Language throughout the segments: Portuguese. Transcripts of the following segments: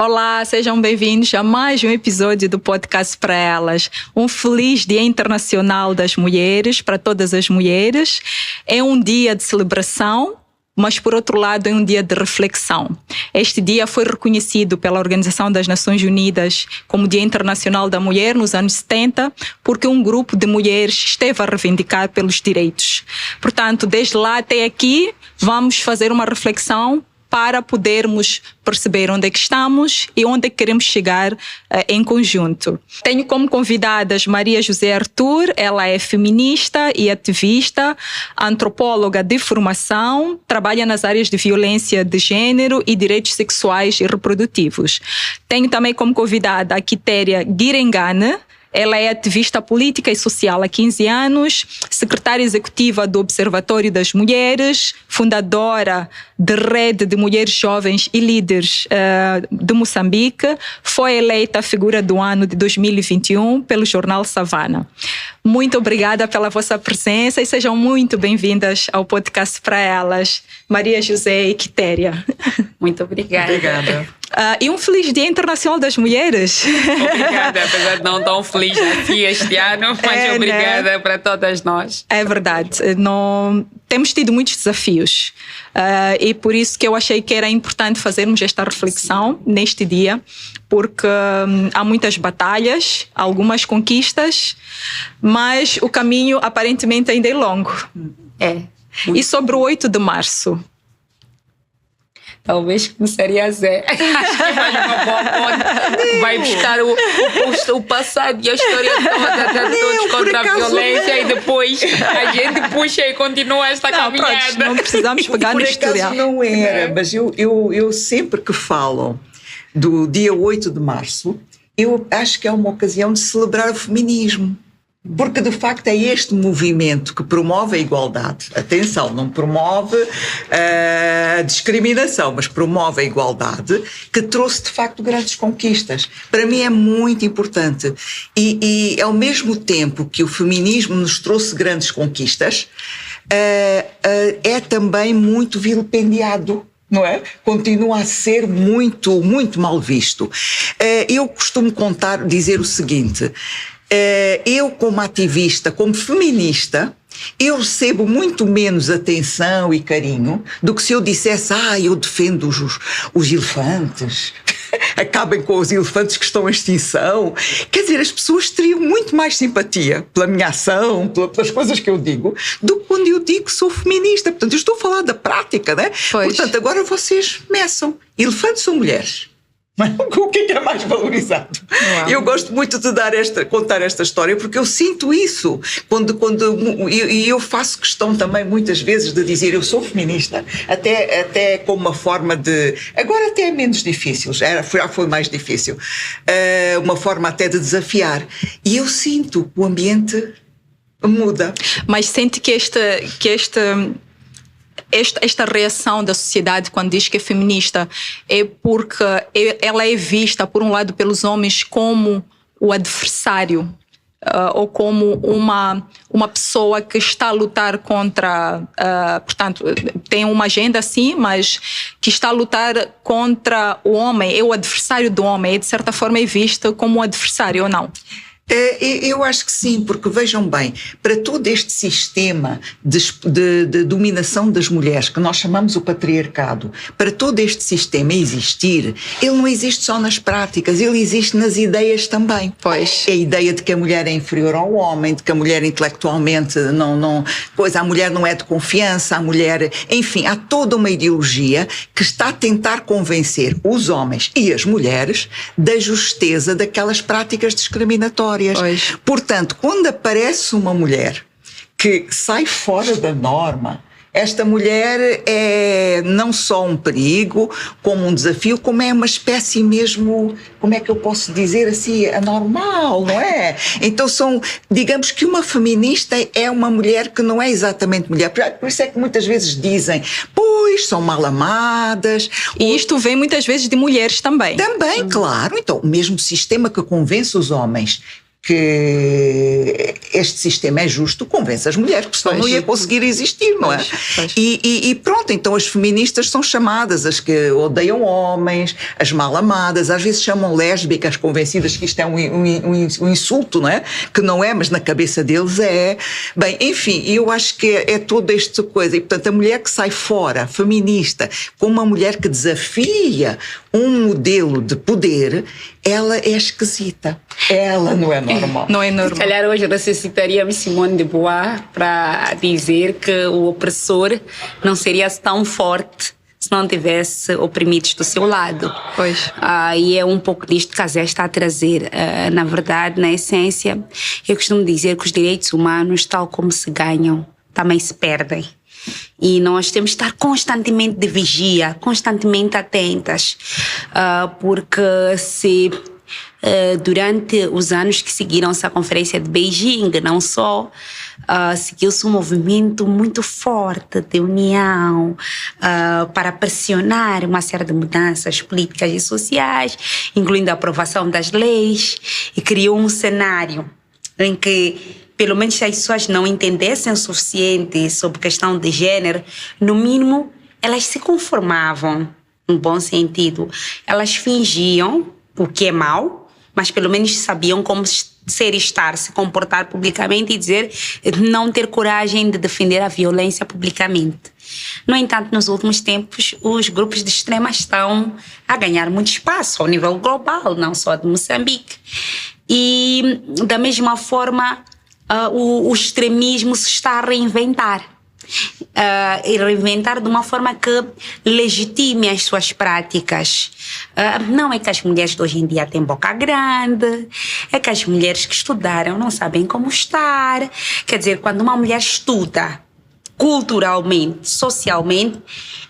Olá, sejam bem-vindos a mais um episódio do Podcast para Elas. Um feliz Dia Internacional das Mulheres, para todas as mulheres. É um dia de celebração, mas por outro lado é um dia de reflexão. Este dia foi reconhecido pela Organização das Nações Unidas como Dia Internacional da Mulher nos anos 70, porque um grupo de mulheres esteve a reivindicar pelos direitos. Portanto, desde lá até aqui, vamos fazer uma reflexão para podermos perceber onde é que estamos e onde é que queremos chegar em conjunto. Tenho como convidadas Maria José Arthur, ela é feminista e ativista, antropóloga de formação, trabalha nas áreas de violência de gênero e direitos sexuais e reprodutivos. Tenho também como convidada a Quitéria Guirengane. Ela é ativista política e social há 15 anos, secretária executiva do Observatório das Mulheres, fundadora da Rede de Mulheres Jovens e Líderes de Moçambique, foi eleita a figura do ano de 2021 pelo jornal Savana. Muito obrigada pela vossa presença e sejam muito bem-vindas ao Podcast para Elas, Maria José e Quitéria. Muito obrigada. Obrigada. E um feliz Dia Internacional das Mulheres. Obrigada, apesar de não tão feliz aqui este ano, mas obrigada, né? Para todas nós. É verdade. Temos tido muitos desafios e por isso que eu achei que era importante fazermos esta reflexão neste dia, porque há muitas batalhas, algumas conquistas, mas o caminho aparentemente ainda é longo. É. E sobre o 8 de março? Talvez começaria a Zé. Acho que mais uma boa ponte. Vai buscar o passado e a história toda de todos contra a violência e depois a gente puxa e continua esta caminhada. Pronto, não precisamos pegar no historial. Não era, mas eu sempre que falo do dia 8 de março, eu acho que é uma ocasião de celebrar o feminismo. Porque, de facto, é este movimento que promove a igualdade. Atenção, não promove a discriminação, mas promove a igualdade, que trouxe, de facto, grandes conquistas. Para mim é muito importante. E ao mesmo tempo que o feminismo nos trouxe grandes conquistas, é também muito vilipendiado. Não é? Continua a ser muito, muito mal visto. Eu costumo dizer o seguinte: eu, como ativista, como feminista, eu recebo muito menos atenção e carinho do que se eu dissesse: eu defendo os elefantes, acabem com os elefantes que estão em extinção. Quer dizer, as pessoas teriam muito mais simpatia pela minha ação, pelas coisas que eu digo, do que quando eu digo que sou feminista. Portanto, eu estou a falar da prática, né? Pois. Portanto, agora vocês meçam. Elefantes ou mulheres? O que é mais valorizado? Uau. Eu gosto muito de contar esta história porque eu sinto isso e eu faço questão também muitas vezes de dizer eu sou feminista, até como uma forma de, agora até é menos difícil, já foi mais difícil, uma forma até de desafiar, e eu sinto que o ambiente muda. Mas sente que esta reação da sociedade quando diz que é feminista é porque ela é vista, por um lado, pelos homens como o adversário ou como uma pessoa que está a lutar contra, portanto, tem uma agenda sim, mas que está a lutar contra o homem, é o adversário do homem, de certa forma é visto como um adversário ou não? Eu acho que sim, porque vejam bem, para todo este sistema de dominação das mulheres, que nós chamamos o patriarcado, para todo este sistema existir, ele não existe só nas práticas, ele existe nas ideias também. Pois. É a ideia de que a mulher é inferior ao homem, de que a mulher intelectualmente a mulher não é de confiança, a mulher, enfim, há toda uma ideologia que está a tentar convencer os homens e as mulheres da justeza daquelas práticas discriminatórias. Pois. Portanto, quando aparece uma mulher que sai fora da norma, esta mulher é não só um perigo, como um desafio, como é uma espécie mesmo, como é que eu posso dizer assim, anormal, não é? Então digamos que uma feminista é uma mulher que não é exatamente mulher. Por isso é que muitas vezes dizem, pois, são mal amadas. E isto vem muitas vezes de mulheres também. Também, claro. Então, o mesmo sistema que convence os homens que este sistema é justo, convence as mulheres, porque senão não ia conseguir existir, não é? E pronto, então as feministas são chamadas as que odeiam homens, as mal amadas, às vezes chamam lésbicas convencidas que isto é um insulto, não é? Que não é, mas na cabeça deles é. Bem, enfim, eu acho que é toda esta coisa, e portanto a mulher que sai fora, feminista, como uma mulher que desafia um modelo de poder, ela é esquisita. Ela não é normal. Não é normal. Se calhar hoje necessitaríamos Simone de Beauvoir para dizer que o opressor não seria tão forte se não tivesse oprimidos do seu lado. Pois. E é um pouco disto que a Zé está a trazer. Na verdade, na essência, eu costumo dizer que os direitos humanos, tal como se ganham, também se perdem. E nós temos de estar constantemente de vigia, constantemente atentas, porque se durante os anos que seguiram-se a Conferência de Beijing, não só seguiu-se um movimento muito forte de união para pressionar uma série de mudanças políticas e sociais, incluindo a aprovação das leis, e criou um cenário em que, pelo menos se as pessoas não entendessem o suficiente sobre questão de gênero, no mínimo elas se conformavam, no bom sentido. Elas fingiam, o que é mau, mas pelo menos sabiam como ser, estar, se comportar publicamente e dizer, não ter coragem de defender a violência publicamente. No entanto, nos últimos tempos, os grupos de extrema estão a ganhar muito espaço ao nível global, não só de Moçambique. E, da mesma forma, o extremismo se está a reinventar. E reinventar de uma forma que legitime as suas práticas. Não é que as mulheres de hoje em dia têm boca grande, é que as mulheres que estudaram não sabem como estar. Quer dizer, quando uma mulher estuda culturalmente, socialmente,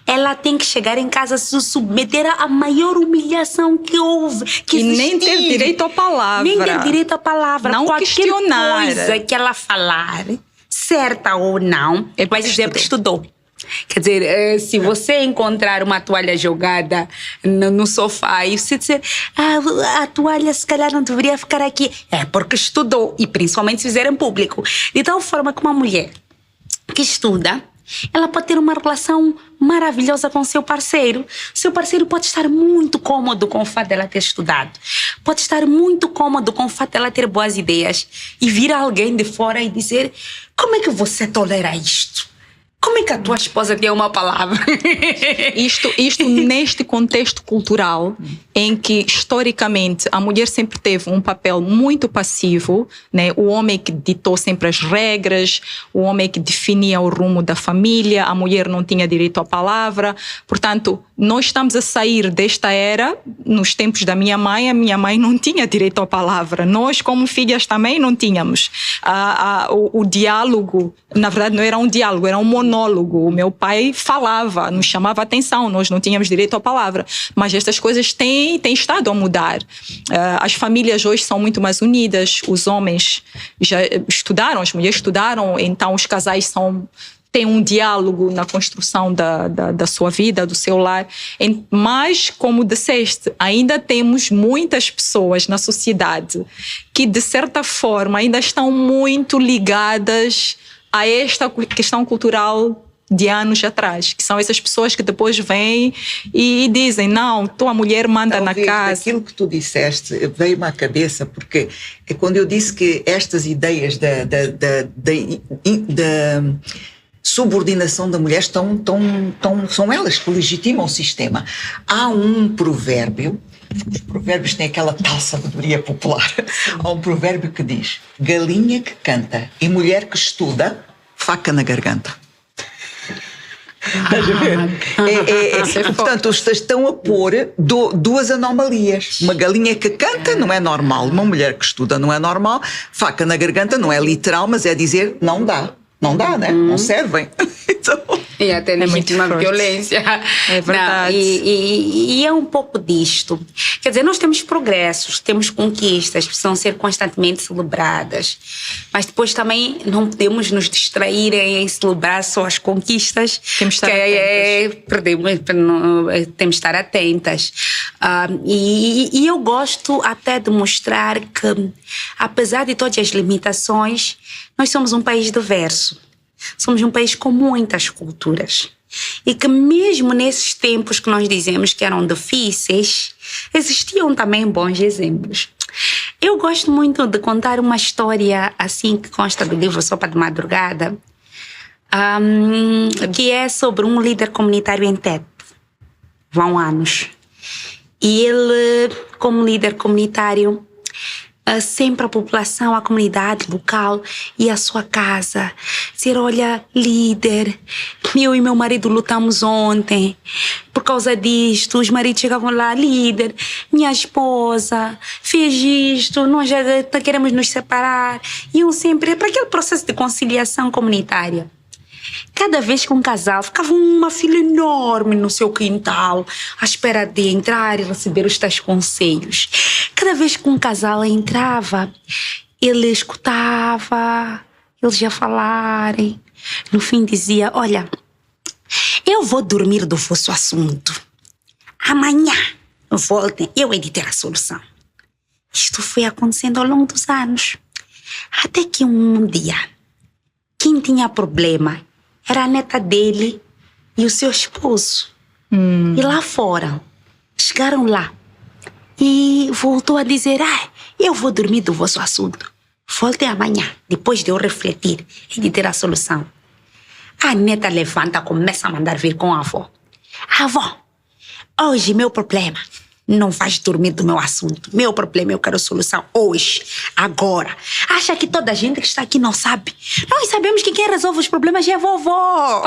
ela tem que chegar em casa se submeter à maior humilhação que houve. Que e nem ter direito à palavra. Nem ter direito à palavra. Não qualquer questionar. Coisa que ela falar, certa ou não, vai dizer que estudou. Quer dizer, se você encontrar uma toalha jogada no sofá e você dizer, a toalha se calhar não deveria ficar aqui, é porque estudou. E principalmente se fizer em público. De tal forma que uma mulher que estuda, ela pode ter uma relação maravilhosa com seu parceiro. Seu parceiro pode estar muito cômodo com o fato dela ter estudado. Pode estar muito cômodo com o fato dela ter boas ideias. E vir alguém de fora e dizer, como é que você tolera isto? Como é que a tua esposa tem uma palavra? Isto neste contexto cultural em que, historicamente, a mulher sempre teve um papel muito passivo, né? O homem que ditou sempre as regras, o homem que definia o rumo da família, a mulher não tinha direito à palavra. Portanto, nós estamos a sair desta era, nos tempos da minha mãe, a minha mãe não tinha direito à palavra. Nós, como filhas, também não tínhamos. O diálogo, na verdade, não era um diálogo, era um monólogo. O meu pai falava, nos chamava a atenção, nós não tínhamos direito à palavra. Mas estas coisas têm estado a mudar. As famílias hoje são muito mais unidas, os homens já estudaram, as mulheres estudaram, então os casais têm um diálogo na construção da sua vida, do seu lar. Mas, como disseste, ainda temos muitas pessoas na sociedade que, de certa forma, ainda estão muito ligadas a esta questão cultural de anos atrás, que são essas pessoas que depois vêm e dizem, não, tua mulher manda Talvez na casa. Aquilo que tu disseste veio-me à cabeça, porque é quando eu disse que estas ideias da subordinação da mulher são elas que legitimam o sistema. Há um provérbio, os provérbios têm aquela tal sabedoria popular. Há um provérbio que diz, galinha que canta e mulher que estuda, faca na garganta. Estás a ver? Portanto, estão a pôr duas anomalias. Uma galinha que canta não é normal, uma mulher que estuda não é normal, faca na garganta não é literal, mas é dizer não dá, né? Não servem. Então... E até legítima violência. É verdade. E é um pouco disto. Quer dizer, nós temos progressos, temos conquistas, precisam ser constantemente celebradas. Mas depois também não podemos nos distrair em celebrar só as conquistas. Temos de estar temos de estar atentas. E eu gosto até de mostrar que, apesar de todas as limitações, nós somos um país diverso. Somos um país com muitas culturas. E que mesmo nesses tempos que nós dizemos que eram difíceis, existiam também bons exemplos. Eu gosto muito de contar uma história assim que consta do livro Sopa de Madrugada, que é sobre um líder comunitário em Tete. Vão anos. E ele, como líder comunitário, sempre a população, a comunidade local ia à sua casa dizer: olha, líder, eu e meu marido lutamos ontem por causa disto. Os maridos chegavam lá: líder, minha esposa fez isto, nós já queremos nos separar. Iam sempre para aquele processo de conciliação comunitária. Cada vez que um casal ficava uma fila enorme no seu quintal à espera de entrar e receber os tais conselhos. Cada vez que um casal entrava, ele escutava eles ia falarem. No fim dizia: olha, eu vou dormir do vosso assunto. Amanhã voltem, eu hei de ter a solução. Isto foi acontecendo ao longo dos anos. Até que um dia, quem tinha problema era a neta dele e o seu esposo. E lá fora, chegaram lá e voltou a dizer: eu vou dormir do vosso assunto. Voltem amanhã, depois de eu refletir e de ter a solução. A neta levanta, começa a mandar vir com a avó. Avó, hoje meu problema não vais dormir do meu assunto. Meu problema, eu quero solução hoje, agora. Acha que toda a gente que está aqui não sabe? Nós sabemos que quem resolve os problemas é a vovó.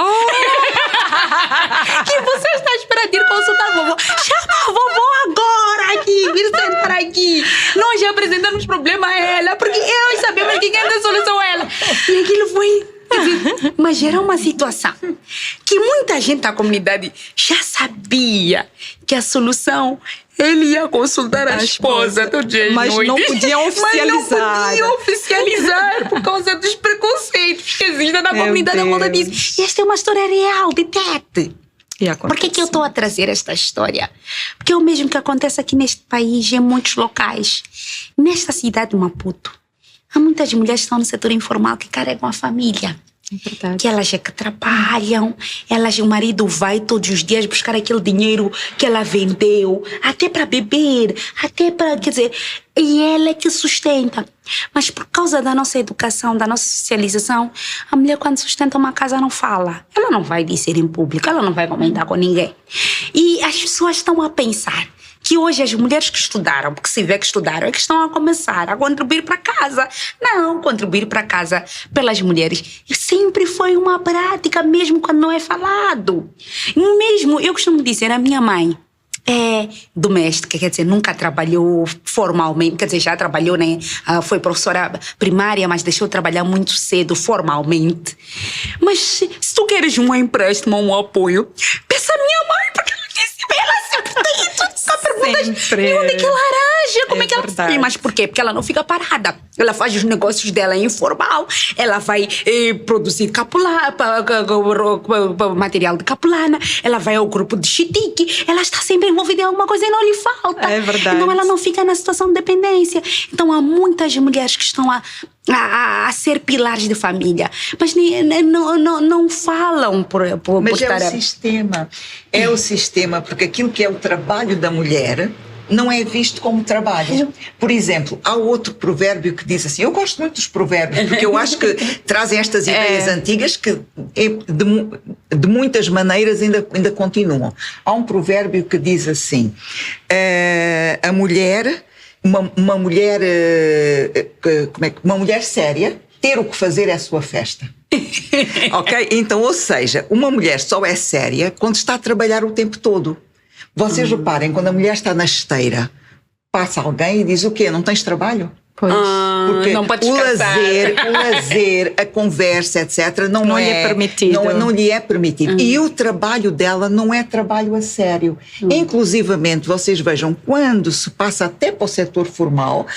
Que você está esperando de ir consultar a vovó? Chama a vovó agora aqui, vir sentar aqui. Nós já apresentamos problema a ela, porque nós sabemos que quem tem solução é ela. E aquilo foi... Mas era uma situação que muita gente da comunidade já sabia que a solução ele ia consultar a esposa todo dia às noites. Mas não podiam oficializar. Mas não podiam oficializar por causa dos preconceitos que existem na comunidade à volta disso. E esta é uma história real de Tete. Por que eu estou a trazer esta história? Porque é o mesmo que acontece aqui neste país e em muitos locais. Nesta cidade de Maputo, há muitas mulheres que estão no setor informal que carregam a família. Que elas é que trabalham, o marido vai todos os dias buscar aquele dinheiro que ela vendeu, até para beber, até para, quer dizer, e ela é que sustenta. Mas por causa da nossa educação, da nossa socialização, a mulher quando sustenta uma casa não fala. Ela não vai dizer em público, ela não vai comentar com ninguém. E as pessoas estão a pensar que hoje as mulheres que estudaram, porque se vê que estudaram, é que estão a começar a contribuir para casa. Não, contribuir para casa pelas mulheres sempre foi uma prática, mesmo quando não é falado. Mesmo, eu costumo dizer, a minha mãe é doméstica, quer dizer, nunca trabalhou formalmente, quer dizer, já trabalhou, né? Foi professora primária, mas deixou de trabalhar muito cedo, formalmente. Mas se tu queres um empréstimo ou um apoio, peça a minha mãe, porque ela sempre tem tudo. Só perguntas de onde é que ela arranja, como é que ela faz. Mas por quê? Porque ela não fica parada. Ela faz os negócios dela informal, ela vai produzir material de capulana, ela vai ao grupo de chitique, ela está sempre envolvida em alguma coisa e não lhe falta. É verdade. Então ela não fica na situação de dependência. Então há muitas mulheres que estão a ser pilares de família, mas não falam por mas é o sistema, porque aquilo que é o trabalho da mulher não é visto como trabalho. Por exemplo, há outro provérbio que diz assim, eu gosto muito dos provérbios, porque eu acho que trazem estas ideias antigas que de muitas maneiras ainda continuam. Há um provérbio que diz assim, a mulher... Uma mulher séria, ter o que fazer é a sua festa. Ok? Então, ou seja, uma mulher só é séria quando está a trabalhar o tempo todo. Vocês reparem, quando a mulher está na esteira, passa alguém e diz o quê? Não tens trabalho? Pois. Porque não pode o descansar. lazer, a conversa, etc., não lhe é permitido. Não lhe é permitido. E o trabalho dela não é trabalho a sério. Inclusivamente, vocês vejam, quando se passa até para o setor formal,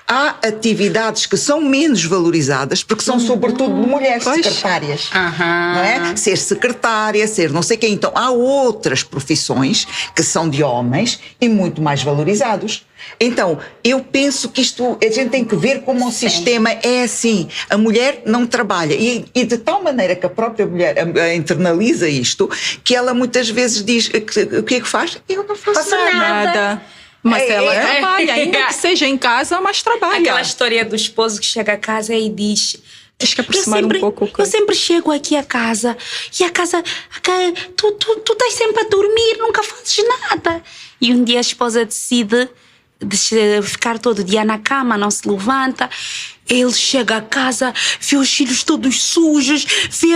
há atividades que são menos valorizadas, porque são sobretudo de mulheres secretárias. Não é? Ser secretária, ser não sei quem. Então, há outras profissões que são de homens e muito mais valorizados. Então, eu penso que isto, a gente tem que ver como o sistema é assim. A mulher não trabalha e de tal maneira que a própria mulher internaliza isto, que ela muitas vezes diz, o que é que faz? Eu não faço nada. Mas ela trabalha, ainda que seja em casa, mas trabalha. Aquela história do esposo que chega a casa e diz... Acho que aproximar um pouco. Eu sempre chego aqui a casa e a casa... Tu estás sempre a dormir, nunca fazes nada. E um dia a esposa decide ficar todo dia na cama, não se levanta. Ele chega a casa, vê os filhos todos sujos, vê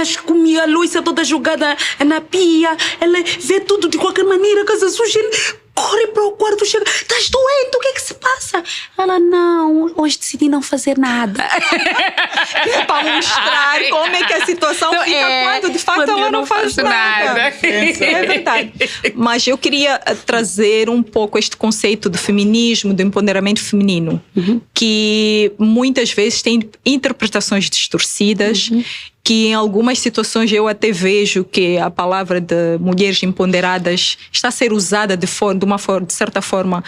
a louça toda jogada na pia, ele vê tudo de qualquer maneira, a casa suja, ele corre para o quarto, chega, estás doente, o que é que se passa? Ela, não, hoje decidi não fazer nada. Para mostrar como é que a situação fica quando de fato ela não faz nada. É verdade. Mas eu queria trazer um pouco este conceito do feminismo, do empoderamento feminino, que muitas vezes tem interpretações distorcidas, que em algumas situações eu até vejo que a palavra de mulheres empoderadas está a ser usada de certa forma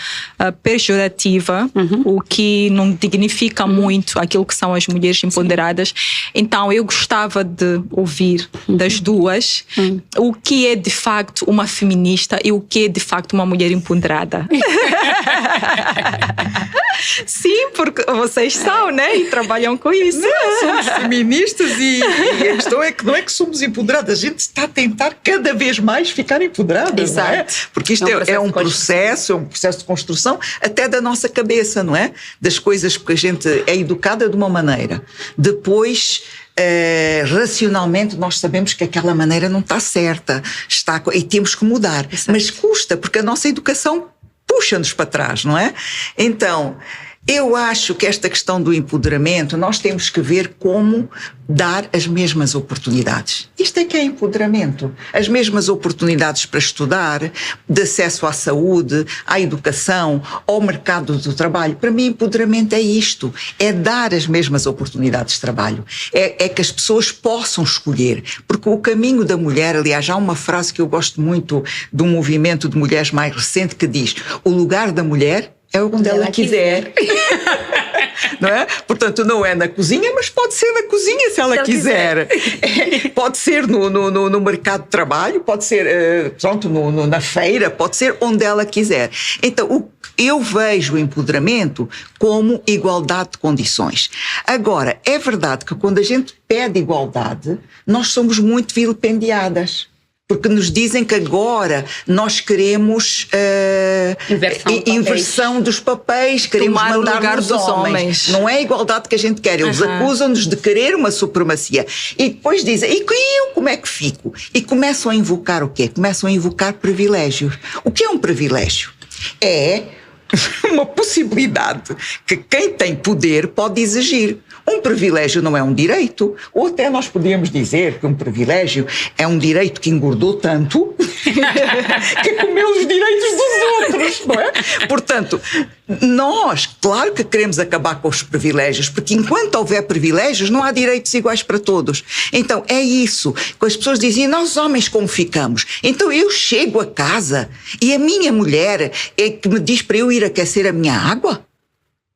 pejorativa, o que não dignifica muito aquilo que são as mulheres empoderadas. Então eu gostava de ouvir das duas o que é de facto uma feminista e o que é de facto uma mulher empoderada. Sim, porque vocês são, né? E trabalham com isso. Não, somos feministas e a questão é que não é que somos empoderadas, a gente está a tentar cada vez mais ficar empoderada. Exato. Não é? Porque isto é um processo de construção até da nossa cabeça, não é? Das coisas, porque a gente é educada de uma maneira. Depois, racionalmente, nós sabemos que aquela maneira não está certa e temos que mudar. Exato. Mas custa, porque a nossa educação puxa-nos para trás, não é? Então, eu acho que esta questão do empoderamento, nós temos que ver como dar as mesmas oportunidades. Isto é que é empoderamento. As mesmas oportunidades para estudar, de acesso à saúde, à educação, ao mercado do trabalho. Para mim, empoderamento é isto. É dar as mesmas oportunidades de trabalho. É que as pessoas possam escolher. Porque o caminho da mulher, aliás, há uma frase que eu gosto muito de um movimento de mulheres mais recente que diz: o lugar da mulher é onde ela quiser. Não é? Portanto, não é na cozinha, mas pode ser na cozinha se ela quiser. Pode ser no mercado de trabalho, pode ser na feira, pode ser onde ela quiser. Então, eu vejo o empoderamento como igualdade de condições. Agora, é verdade que quando a gente pede igualdade, nós somos muito vilipendiadas. Porque nos dizem que agora nós queremos inversão dos papéis, queremos tomar mandar o lugar nos dos homens. Não é a igualdade que a gente quer. Eles acusam-nos de querer uma supremacia. E depois dizem, e eu como é que fico? E começam a invocar o quê? Começam a invocar privilégios. O que é um privilégio? É uma possibilidade que quem tem poder pode exigir. Um privilégio não é um direito, ou até nós podíamos dizer que um privilégio é um direito que engordou tanto que comeu os direitos dos outros, não é? Portanto, nós, claro que queremos acabar com os privilégios, porque enquanto houver privilégios não há direitos iguais para todos. Então é isso, que as pessoas dizem, nós homens como ficamos? Então eu chego a casa e a minha mulher é que me diz para eu ir aquecer a minha água?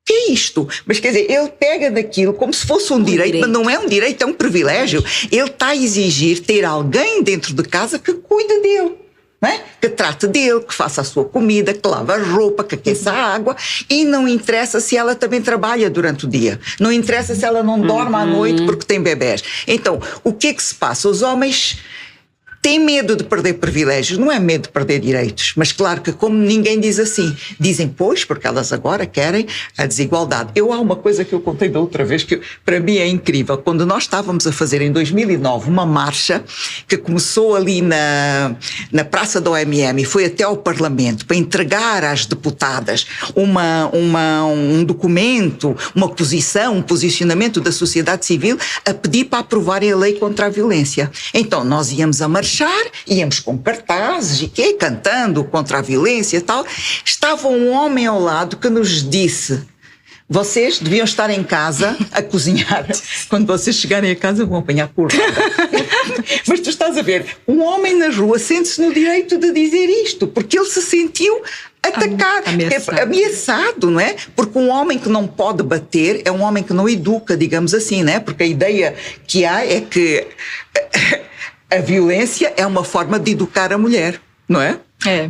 Que é isto? Mas quer dizer, ele pega daquilo como se fosse um direito, mas não é um direito, é um privilégio. Ele está a exigir ter alguém dentro de casa que cuide dele. Não é? Que trate dele, que faça a sua comida, que lave a roupa, que aqueça a água, e não interessa se ela também trabalha durante o dia, não interessa se ela não dorme à noite porque tem bebés. Então, o que é que se passa? Os homens tem medo de perder privilégios, não é medo de perder direitos, mas claro que como ninguém diz assim, dizem pois, porque elas agora querem a desigualdade. Há uma coisa que eu contei da outra vez que para mim é incrível, quando nós estávamos a fazer em 2009 uma marcha que começou ali na Praça da OMM e foi até ao Parlamento para entregar às deputadas um documento, uma posição, um posicionamento da sociedade civil a pedir para aprovarem a lei contra a violência. Então nós íamos a marchar, íamos com cartazes e cantando contra a violência e tal. Estava um homem ao lado que nos disse: vocês deviam estar em casa a cozinhar. Quando vocês chegarem a casa vão apanhar porrada. Mas tu estás a ver, um homem na rua sente-se no direito de dizer isto, porque ele se sentiu atacado, ameaçado, não é? Porque um homem que não pode bater é um homem que não educa, digamos assim, não é? Porque a ideia que há é que a violência é uma forma de educar a mulher, não é?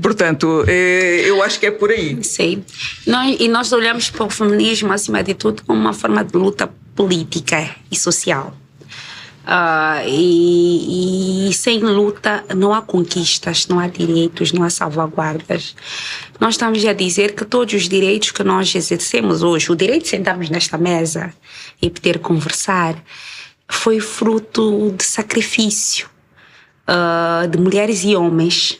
Portanto, eu acho que é por aí. Sim. Nós olhamos para o feminismo, acima de tudo, como uma forma de luta política e social. E sem luta não há conquistas, não há direitos, não há salvaguardas. Nós estamos a dizer que todos os direitos que nós exercemos hoje, o direito de sentarmos nesta mesa e poder conversar, foi fruto de sacrifício de mulheres e homens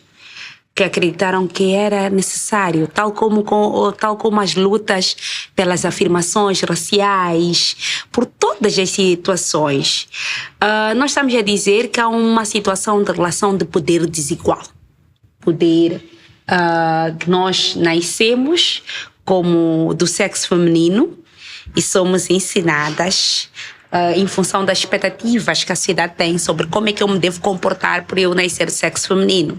que acreditaram que era necessário, tal como as lutas pelas afirmações raciais, por todas as situações. Nós estamos a dizer que há uma situação de relação de poder desigual. Poder que nós nascemos como do sexo feminino e somos ensinadas em função das expectativas que a sociedade tem sobre como é que eu me devo comportar por eu nascer do sexo feminino.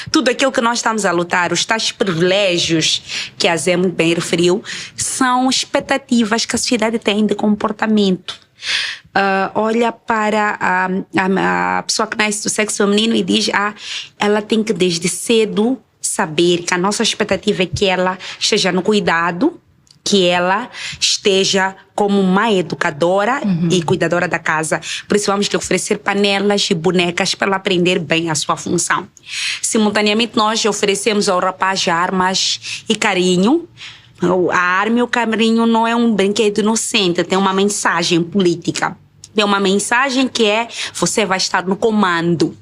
Tudo aquilo que nós estamos a lutar, os tais privilégios que a Zé muito bem referiu, são expectativas que a sociedade tem de comportamento. Olha para a pessoa que nasce do sexo feminino e diz: ela tem que desde cedo saber que a nossa expectativa é que ela esteja no cuidado, que ela esteja como uma educadora e cuidadora da casa. Por isso vamos lhe oferecer panelas e bonecas para ela aprender bem a sua função. Simultaneamente nós oferecemos ao rapaz armas e carinho. A arma e o carinho não é um brinquedo inocente, tem uma mensagem política. Tem uma mensagem que é: você vai estar no comando.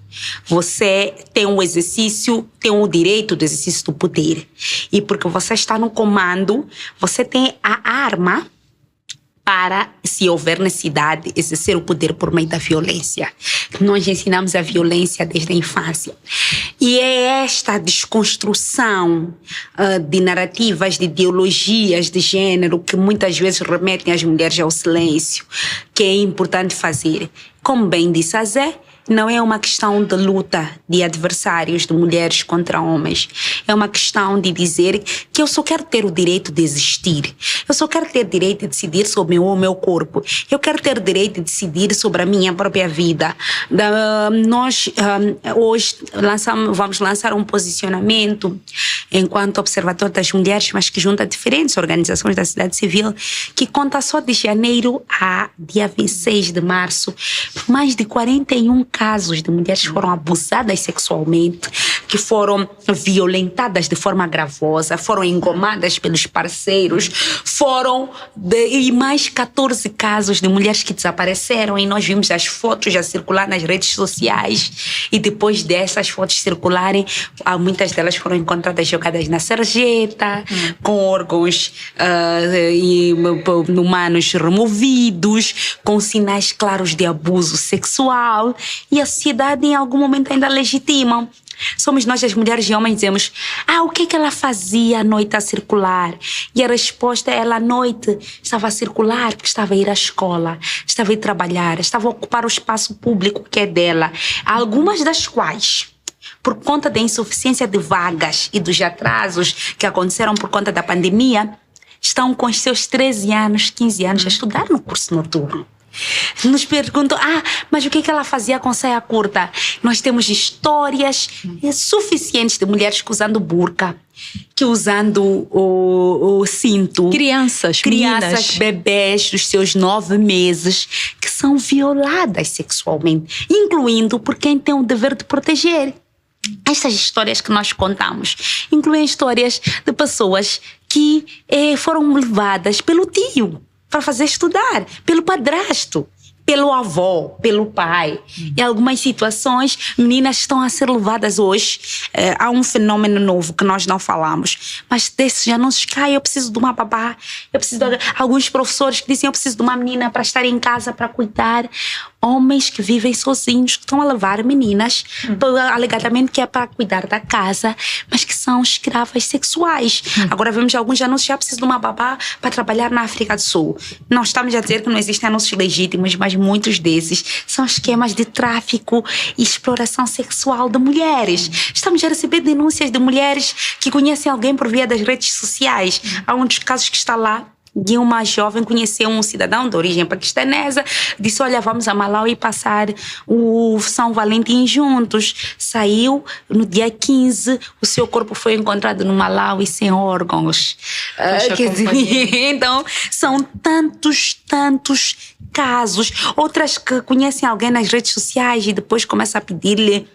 Você tem o direito do exercício do poder. E porque você está no comando, você tem a arma para, se houver necessidade, exercer o poder por meio da violência. Nós ensinamos a violência desde a infância. E é esta desconstrução de narrativas, de ideologias de gênero que muitas vezes remetem as mulheres ao silêncio, que é importante fazer. Como bem disse a Zé, não é uma questão de luta de adversários, de mulheres contra homens. É uma questão de dizer que eu só quero ter o direito de existir. Eu só quero ter o direito de decidir sobre o meu corpo. Eu quero ter o direito de decidir sobre a minha própria vida. Nós hoje vamos lançar um posicionamento enquanto Observatório das Mulheres, mas que junta diferentes organizações da sociedade civil, que conta só de janeiro a dia 26 de março, mais de 41 casos de mulheres que foram abusadas sexualmente, que foram violentadas de forma gravosa, foram engomadas pelos parceiros, e mais 14 casos de mulheres que desapareceram, e nós vimos as fotos a circular nas redes sociais, e depois dessas fotos circularem, muitas delas foram encontradas jogadas na sarjeta, com órgãos humanos removidos, com sinais claros de abuso sexual, e a sociedade em algum momento ainda legitima. Somos nós, as mulheres e homens, dizemos: o que ela fazia à noite a circular? E a resposta é: ela à noite estava a circular porque estava a ir à escola, estava a ir trabalhar, estava a ocupar o espaço público que é dela. Algumas das quais, por conta da insuficiência de vagas e dos atrasos que aconteceram por conta da pandemia, estão com os seus 13 anos, 15 anos a estudar no curso noturno. Nos perguntam: mas o que ela fazia com saia curta? Nós temos histórias suficientes de mulheres que usando burca, que usando o cinto. Crianças, bebés dos seus 9 meses, que são violadas sexualmente, incluindo por quem tem o dever de proteger. Estas histórias que nós contamos incluem histórias de pessoas que foram levadas pelo tio para fazer estudar, pelo padrasto, pelo avô, pelo pai. Em algumas situações, meninas estão a ser levadas hoje. Há um fenômeno novo que nós não falamos, mas desse já não se cai. Eu preciso de uma babá. Eu preciso de alguns professores que dizem eu preciso de uma menina para estar em casa, para cuidar. Homens que vivem sozinhos, que estão a levar meninas, alegadamente que é para cuidar da casa, mas que são escravas sexuais. Agora vemos alguns anúncios, já preciso de uma babá para trabalhar na África do Sul. Não estamos a dizer que não existem anúncios legítimos, mas muitos desses são esquemas de tráfico e exploração sexual de mulheres. Estamos a receber denúncias de mulheres que conhecem alguém por via das redes sociais. Há um dos casos que está lá, de uma jovem conheceu um cidadão de origem paquistanesa, disse, olha, vamos a Malawi passar o São Valentim juntos. Saiu no dia 15, o seu corpo foi encontrado no Malawi sem órgãos. Quer dizer, então, são tantos casos. Outras que conhecem alguém nas redes sociais e depois começam a pedir-lhe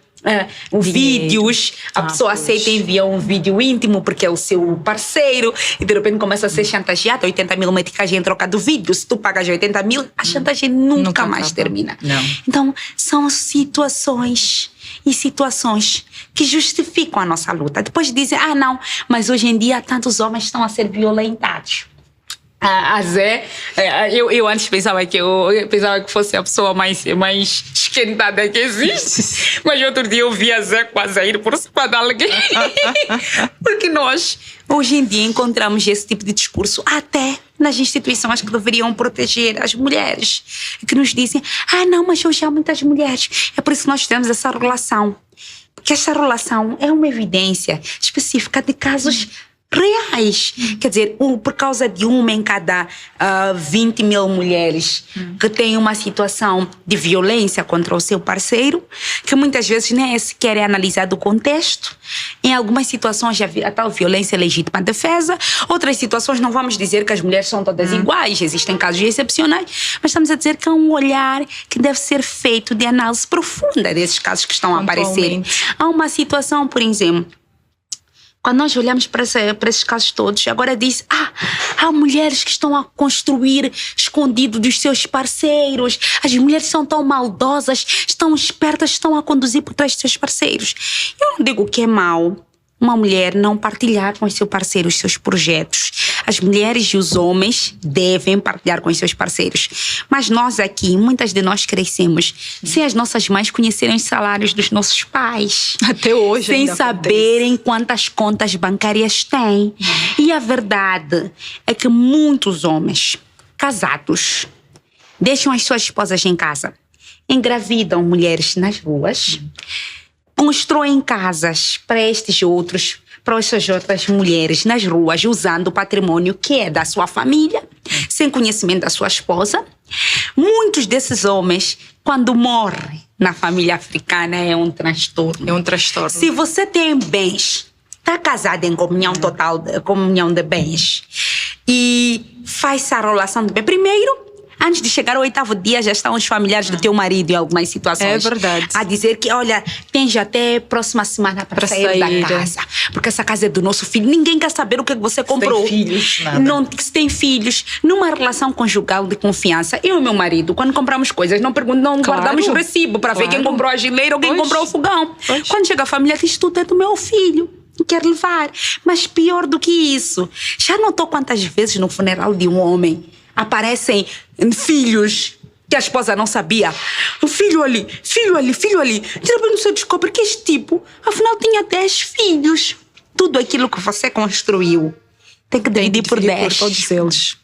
vídeos, a pessoa aceita e envia um vídeo íntimo porque é o seu parceiro e de repente começa a ser chantageada, 80 mil meticagem em troca do vídeo. Se tu pagas 80 mil, a chantagem nunca mais termina. Não. Então são situações que justificam a nossa luta. Depois dizem, não, mas hoje em dia tantos homens estão a ser violentados. A Zé, eu antes pensava que fosse a pessoa mais esquentada que existe, mas outro dia eu vi a Zé quase a ir por cima de alguém. Porque nós, hoje em dia, encontramos esse tipo de discurso até nas instituições que deveriam proteger as mulheres, que nos dizem, não, mas hoje há muitas mulheres. É por isso que nós temos essa relação. Porque essa relação é uma evidência específica de casos reais. Quer dizer, por causa de uma em cada 20 mil mulheres que tem uma situação de violência contra o seu parceiro, que muitas vezes nem sequer é analisado o contexto. Em algumas situações a tal violência legítima defesa, outras situações não vamos dizer que as mulheres são todas iguais, existem casos excepcionais, mas estamos a dizer que há um olhar que deve ser feito de análise profunda desses casos que estão a aparecer. Há uma situação, por exemplo, quando nós olhamos para esses casos todos, agora diz, há mulheres que estão a construir escondido dos seus parceiros. As mulheres são tão maldosas, estão espertas, estão a conduzir por trás dos seus parceiros. Eu não digo que é mau uma mulher não partilhar com o seu parceiro os seus projetos. As mulheres e os homens devem partilhar com os seus parceiros. Mas nós aqui, muitas de nós crescemos sem as nossas mães conhecerem os salários dos nossos pais. Até hoje. Sem saberem quantas contas bancárias têm. E a verdade é que muitos homens casados deixam as suas esposas em casa, engravidam mulheres nas ruas, constroem casas para estas outras mulheres nas ruas, usando o patrimônio que é da sua família, sem conhecimento da sua esposa. Muitos desses homens, quando morrem na família africana, é um transtorno. É um transtorno. Se você tem bens, está casado em comunhão de bens e faz a relação de bem, primeiro, antes de chegar ao 8º dia, já estão os familiares do teu marido em algumas situações. É verdade. A dizer que, olha, tens até próxima semana para sair da casa. Porque essa casa é do nosso filho. Ninguém quer saber o que você comprou. Se tem filhos, nada. Não, se tem filhos. Numa relação conjugal de confiança, eu e meu marido, quando compramos coisas, não guardamos o recibo para ver quem comprou a geleira ou quem comprou o fogão. Quando chega a família, diz, tudo é do meu filho. Quer levar. Mas pior do que isso, já notou quantas vezes no funeral de um homem aparecem filhos que a esposa não sabia? Filho ali. De repente você descobre que este tipo, afinal, tinha 10 filhos. Tudo aquilo que você construiu tem que dividir por 10. Por todos eles.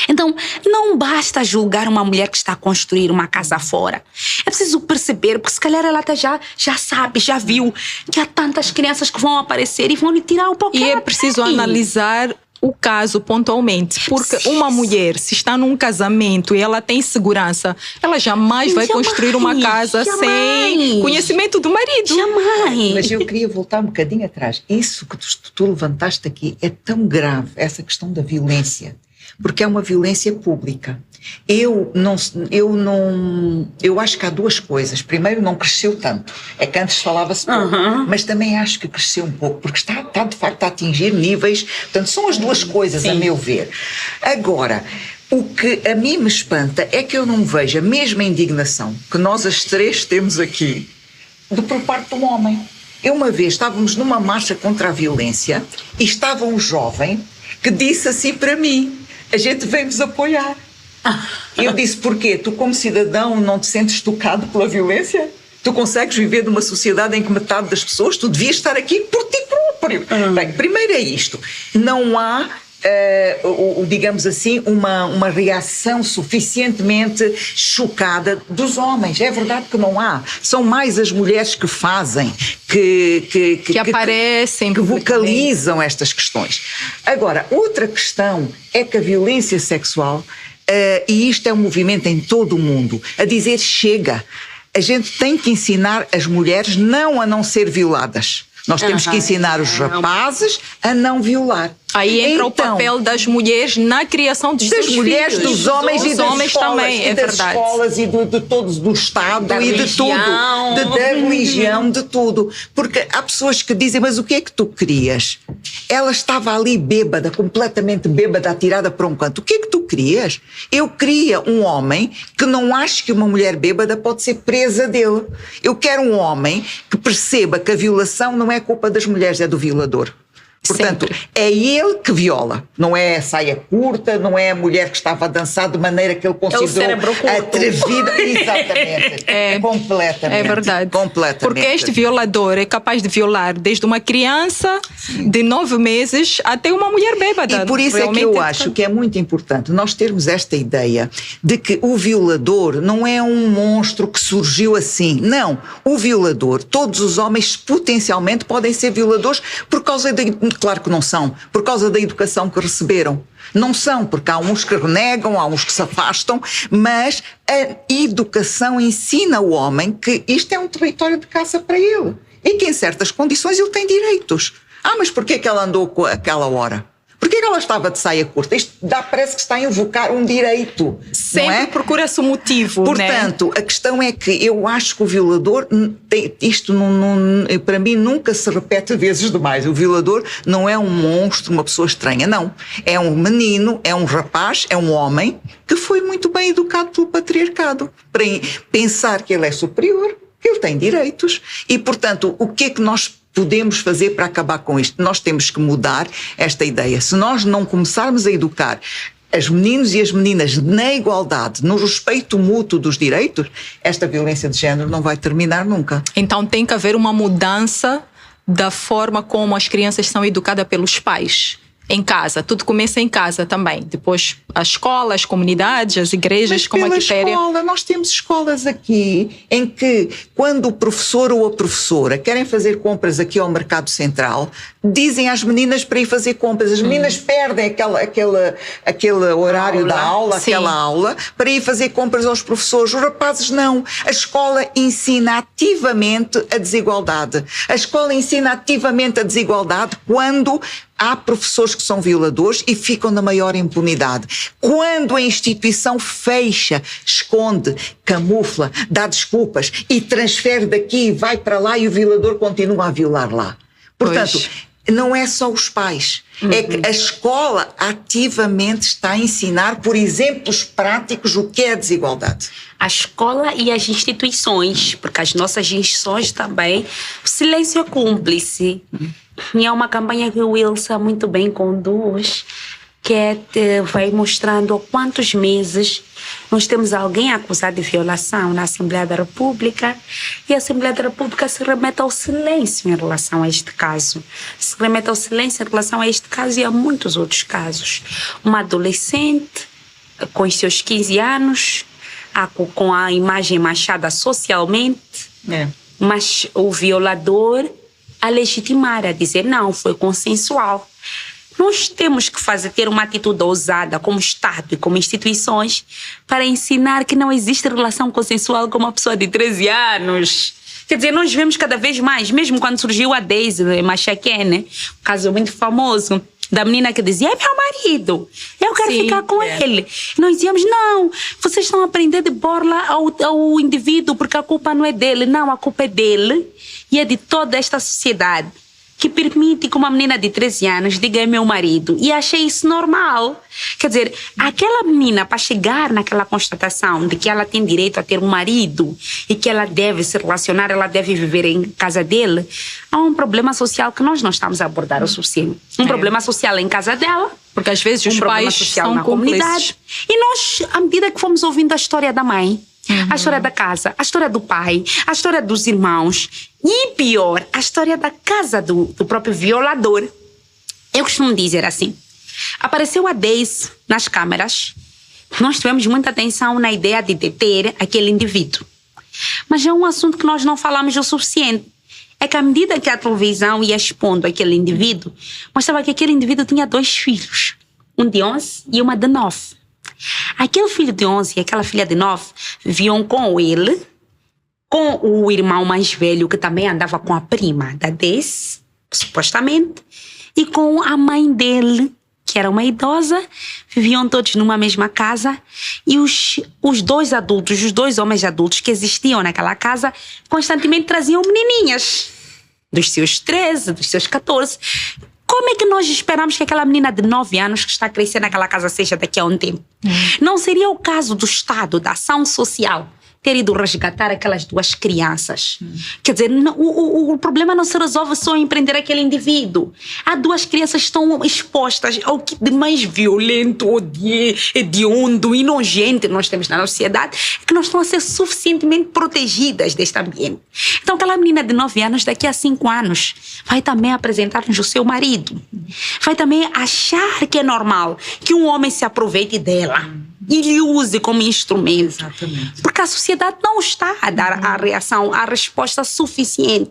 Então, não basta julgar uma mulher que está a construir uma casa fora. É preciso perceber, porque se calhar ela até já sabe, já viu que há tantas crianças que vão aparecer e vão lhe tirar o pau. E é preciso analisar o caso pontualmente, porque uma mulher, se está num casamento e ela tem segurança, ela jamais vai construir uma casa sem conhecimento do marido. Jamais. Mas eu queria voltar um bocadinho atrás. Isso que tu levantaste aqui é tão grave, essa questão da violência. porque é uma violência pública. Eu acho que há duas coisas. Primeiro, não cresceu tanto. É que antes falava-se pouco, mas também acho que cresceu um pouco, porque está de facto a atingir níveis. Portanto, são as duas coisas, a meu ver. Agora, o que a mim me espanta é que eu não vejo a mesma indignação que nós as três temos aqui por parte de um homem. Eu uma vez estávamos numa marcha contra a violência e estava um jovem que disse assim para mim: a gente vem-vos apoiar. Eu disse: porquê? Tu como cidadão não te sentes tocado pela violência? Tu consegues viver numa sociedade em que metade das pessoas, tu devias estar aqui por ti próprio. Bem, primeiro é isto. Não há, digamos assim, uma reação suficientemente chocada dos homens. É verdade que não há. São mais as mulheres que fazem, que aparecem, que vocalizam estas questões. Agora, outra questão é que a violência sexual, e isto é um movimento em todo o mundo, a dizer chega. A gente tem que ensinar as mulheres não a não ser violadas. Nós temos que ensinar os rapazes a não violar. Aí entra o papel das mulheres na criação dos seus mulheres, filhos. dos homens e das homens escolas, também, é das verdade. escolas e de todos, do Estado da e religião. de tudo. Da religião, de tudo. Porque há pessoas que dizem: mas o que é que tu querias? Ela estava ali bêbada, completamente bêbada, atirada para um canto. O que é que tu querias? Eu queria um homem que não ache que uma mulher bêbada pode ser presa dele. Eu quero um homem que perceba que a violação não é culpa das mulheres, é do violador. Portanto, é ele que viola, não é a saia curta, não é a mulher que estava a dançar de maneira que ele considerou atrevida. Exatamente. Completamente. É verdade. Completamente. Porque este violador é capaz de violar desde uma criança de 9 meses até uma mulher bêbada. E por isso é que eu acho que é muito importante nós termos esta ideia de que o violador não é um monstro que surgiu assim. Não. O violador, todos os homens potencialmente podem ser violadores por causa de... Claro que não são, por causa da educação que receberam. Não são, porque há uns que renegam, há uns que se afastam, mas a educação ensina o homem que isto é um território de caça para ele e que em certas condições ele tem direitos. Mas porquê que ela andou àquela hora? Porquê que ela estava de saia curta? Isto parece que está a invocar um direito. Sempre procura-se um motivo. Portanto, a questão é que eu acho que o violador, isto para mim nunca se repete vezes demais. O violador não é um monstro, uma pessoa estranha, não. É um menino, é um rapaz, é um homem que foi muito bem educado pelo patriarcado. Para pensar que ele é superior, que ele tem direitos. E, portanto, o que é que nós podemos fazer para acabar com isto? Nós temos que mudar esta ideia. Se nós não começarmos a educar as meninos e as meninas na igualdade, no respeito mútuo dos direitos, esta violência de género não vai terminar nunca. Então tem que haver uma mudança da forma como as crianças são educadas pelos pais. Em casa, tudo começa em casa também. Depois as escolas, as comunidades, as igrejas, como a Quitéria. Nós temos escolas aqui em que, quando o professor ou a professora querem fazer compras aqui ao Mercado Central, dizem às meninas para ir fazer compras. As meninas perdem aquele horário da aula, aquela aula, para ir fazer compras aos professores. Os rapazes não. A escola ensina ativamente a desigualdade. A escola ensina ativamente a desigualdade quando há professores que são violadores e ficam na maior impunidade. Quando a instituição fecha, esconde, camufla, dá desculpas e transfere daqui e vai para lá e o violador continua a violar lá. Portanto, não é só os pais. É que a escola ativamente está a ensinar por exemplos práticos o que é a desigualdade. A escola e as instituições, porque as nossas instituições também, o silêncio é cúmplice. E é uma campanha que o Wilson muito bem conduz, que vai mostrando há quantos meses nós temos alguém acusado de violação na Assembleia da República e a Assembleia da República se remete ao silêncio em relação a este caso. Se remete ao silêncio em relação a este caso e a muitos outros casos. Uma adolescente com os seus 15 anos, com a imagem manchada socialmente, mas o violador a legitimar, a dizer não, foi consensual. Nós temos que ter uma atitude ousada como Estado e como instituições para ensinar que não existe relação consensual com uma pessoa de 13 anos. Quer dizer, nós vemos cada vez mais, mesmo quando surgiu a Daisy Machaquene, um caso muito famoso, da menina que dizia, é meu marido, eu quero Sim, ficar com ele. E nós dizíamos, não, vocês estão a aprender de borla ao indivíduo, porque a culpa não é dele. Não, a culpa é dele e é de toda esta sociedade que permite que uma menina de 13 anos diga é meu marido. E achei isso normal. Quer dizer, aquela menina, para chegar naquela constatação de que ela tem direito a ter um marido e que ela deve se relacionar, ela deve viver em casa dele, há um problema social que nós não estamos a abordar o suficiente. Um problema social em casa dela. Porque às vezes os pais são na cúmplices. comunidade. E nós, à medida que fomos ouvindo a história da mãe, a história da casa, a história do pai, a história dos irmãos e, pior, a história da casa do próprio violador. Eu costumo dizer assim, apareceu a Daisy nas câmeras, nós tivemos muita atenção na ideia de deter aquele indivíduo. Mas é um assunto que nós não falamos o suficiente. É que à medida que a televisão ia expondo aquele indivíduo, mostrava que aquele indivíduo tinha 2 filhos, um de 11 e uma de 9. Aquele filho de 11 e aquela filha de 9 viviam com ele, com o irmão mais velho que também andava com a prima da Daisy, supostamente, e com a mãe dele, que era uma idosa. Viviam todos numa mesma casa e os 2 adultos, os 2 homens adultos que existiam naquela casa constantemente traziam menininhas dos seus 13, dos seus 14. Como é que nós esperamos que aquela menina de 9 anos que está a crescer naquela casa seja daqui a um tempo? Não seria o caso do Estado, da ação social, ter ido resgatar aquelas 2 crianças? Quer dizer, o problema não se resolve só em prender aquele indivíduo. Há 2 crianças que estão expostas ao que de mais violento, hediondo e nojento nós temos na sociedade, que não estão a ser suficientemente protegidas deste ambiente. Então aquela menina de 9 anos, daqui a 5 anos, vai também apresentar-nos o seu marido. Vai também achar que é normal que um homem se aproveite dela e lhe use como instrumento. Exatamente. Porque a sociedade não está a dar a resposta suficiente.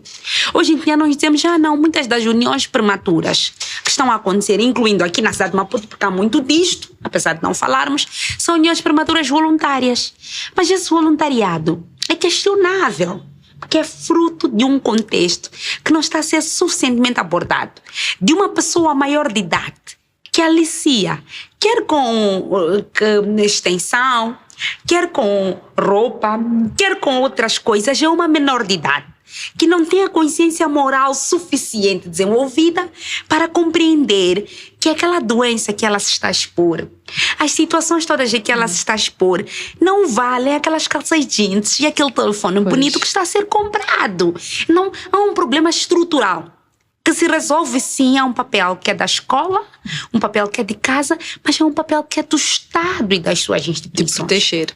Hoje em dia nós dizemos, não, muitas das uniões prematuras que estão a acontecer, incluindo aqui na cidade de Maputo, porque há muito disto, apesar de não falarmos, são uniões prematuras voluntárias. Mas esse voluntariado é questionável, porque é fruto de um contexto que não está a ser suficientemente abordado. De uma pessoa maior de idade que alicia, quer com extensão, quer com roupa, quer com outras coisas, é uma menor de idade que não tem a consciência moral suficiente desenvolvida para compreender que aquela doença que ela se está a expor, as situações todas em que ela se está a expor, não valem aquelas calças jeans e aquele telefone bonito que está a ser comprado. Não, há um problema estrutural que se resolve sim. Há um papel que é da escola, um papel que é de casa, mas é um papel que é do Estado e das suas instituições. De proteger.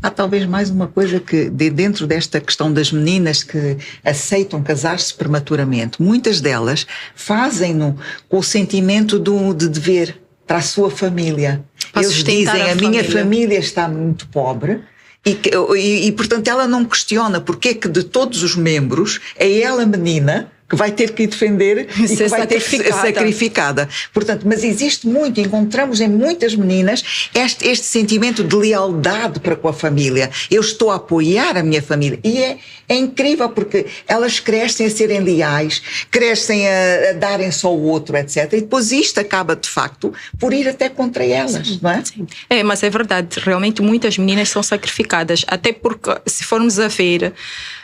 Há talvez mais uma coisa que, dentro desta questão das meninas que aceitam casar-se prematuramente, muitas delas fazem-no com o sentimento de dever para a sua família. Para Eles sustentar dizem, a a minha família. família está muito pobre. E, portanto, ela não questiona porque é que de todos os membros é ela, menina, que vai ter que ir defender e que vai ter que ser sacrificada. Portanto, mas existe muito, encontramos em muitas meninas este sentimento de lealdade para com a família. Eu estou a apoiar a minha família. E é incrível porque elas crescem a serem leais, crescem a darem só o outro, etc. E depois isto acaba, de facto, por ir até contra elas, não é? Sim. É, mas é verdade, realmente muitas meninas são sacrificadas, até porque se formos a ver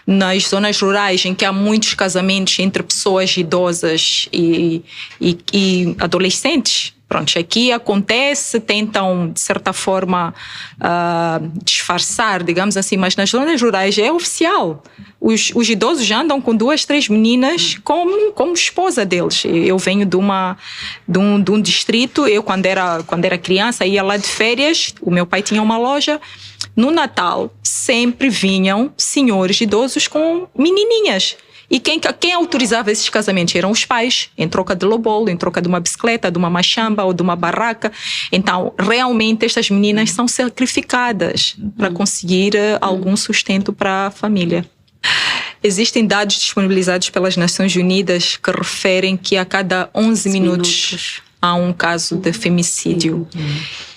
nas zonas rurais em que há muitos casamentos entre pessoas idosas e adolescentes, pronto, aqui acontece, tentam de certa forma disfarçar, digamos assim, mas nas zonas rurais é oficial. Os idosos já andam com 2, 3 meninas como esposa deles. Eu venho de um distrito, eu quando era criança ia lá de férias, o meu pai tinha uma loja. No Natal sempre vinham senhores idosos com menininhas. E quem autorizava esses casamentos eram os pais, em troca de lobolo, em troca de uma bicicleta, de uma machamba ou de uma barraca. Então, realmente, estas meninas são sacrificadas para conseguir algum sustento para a família. Existem dados disponibilizados pelas Nações Unidas que referem que a cada 11 minutos há um caso de femicídio.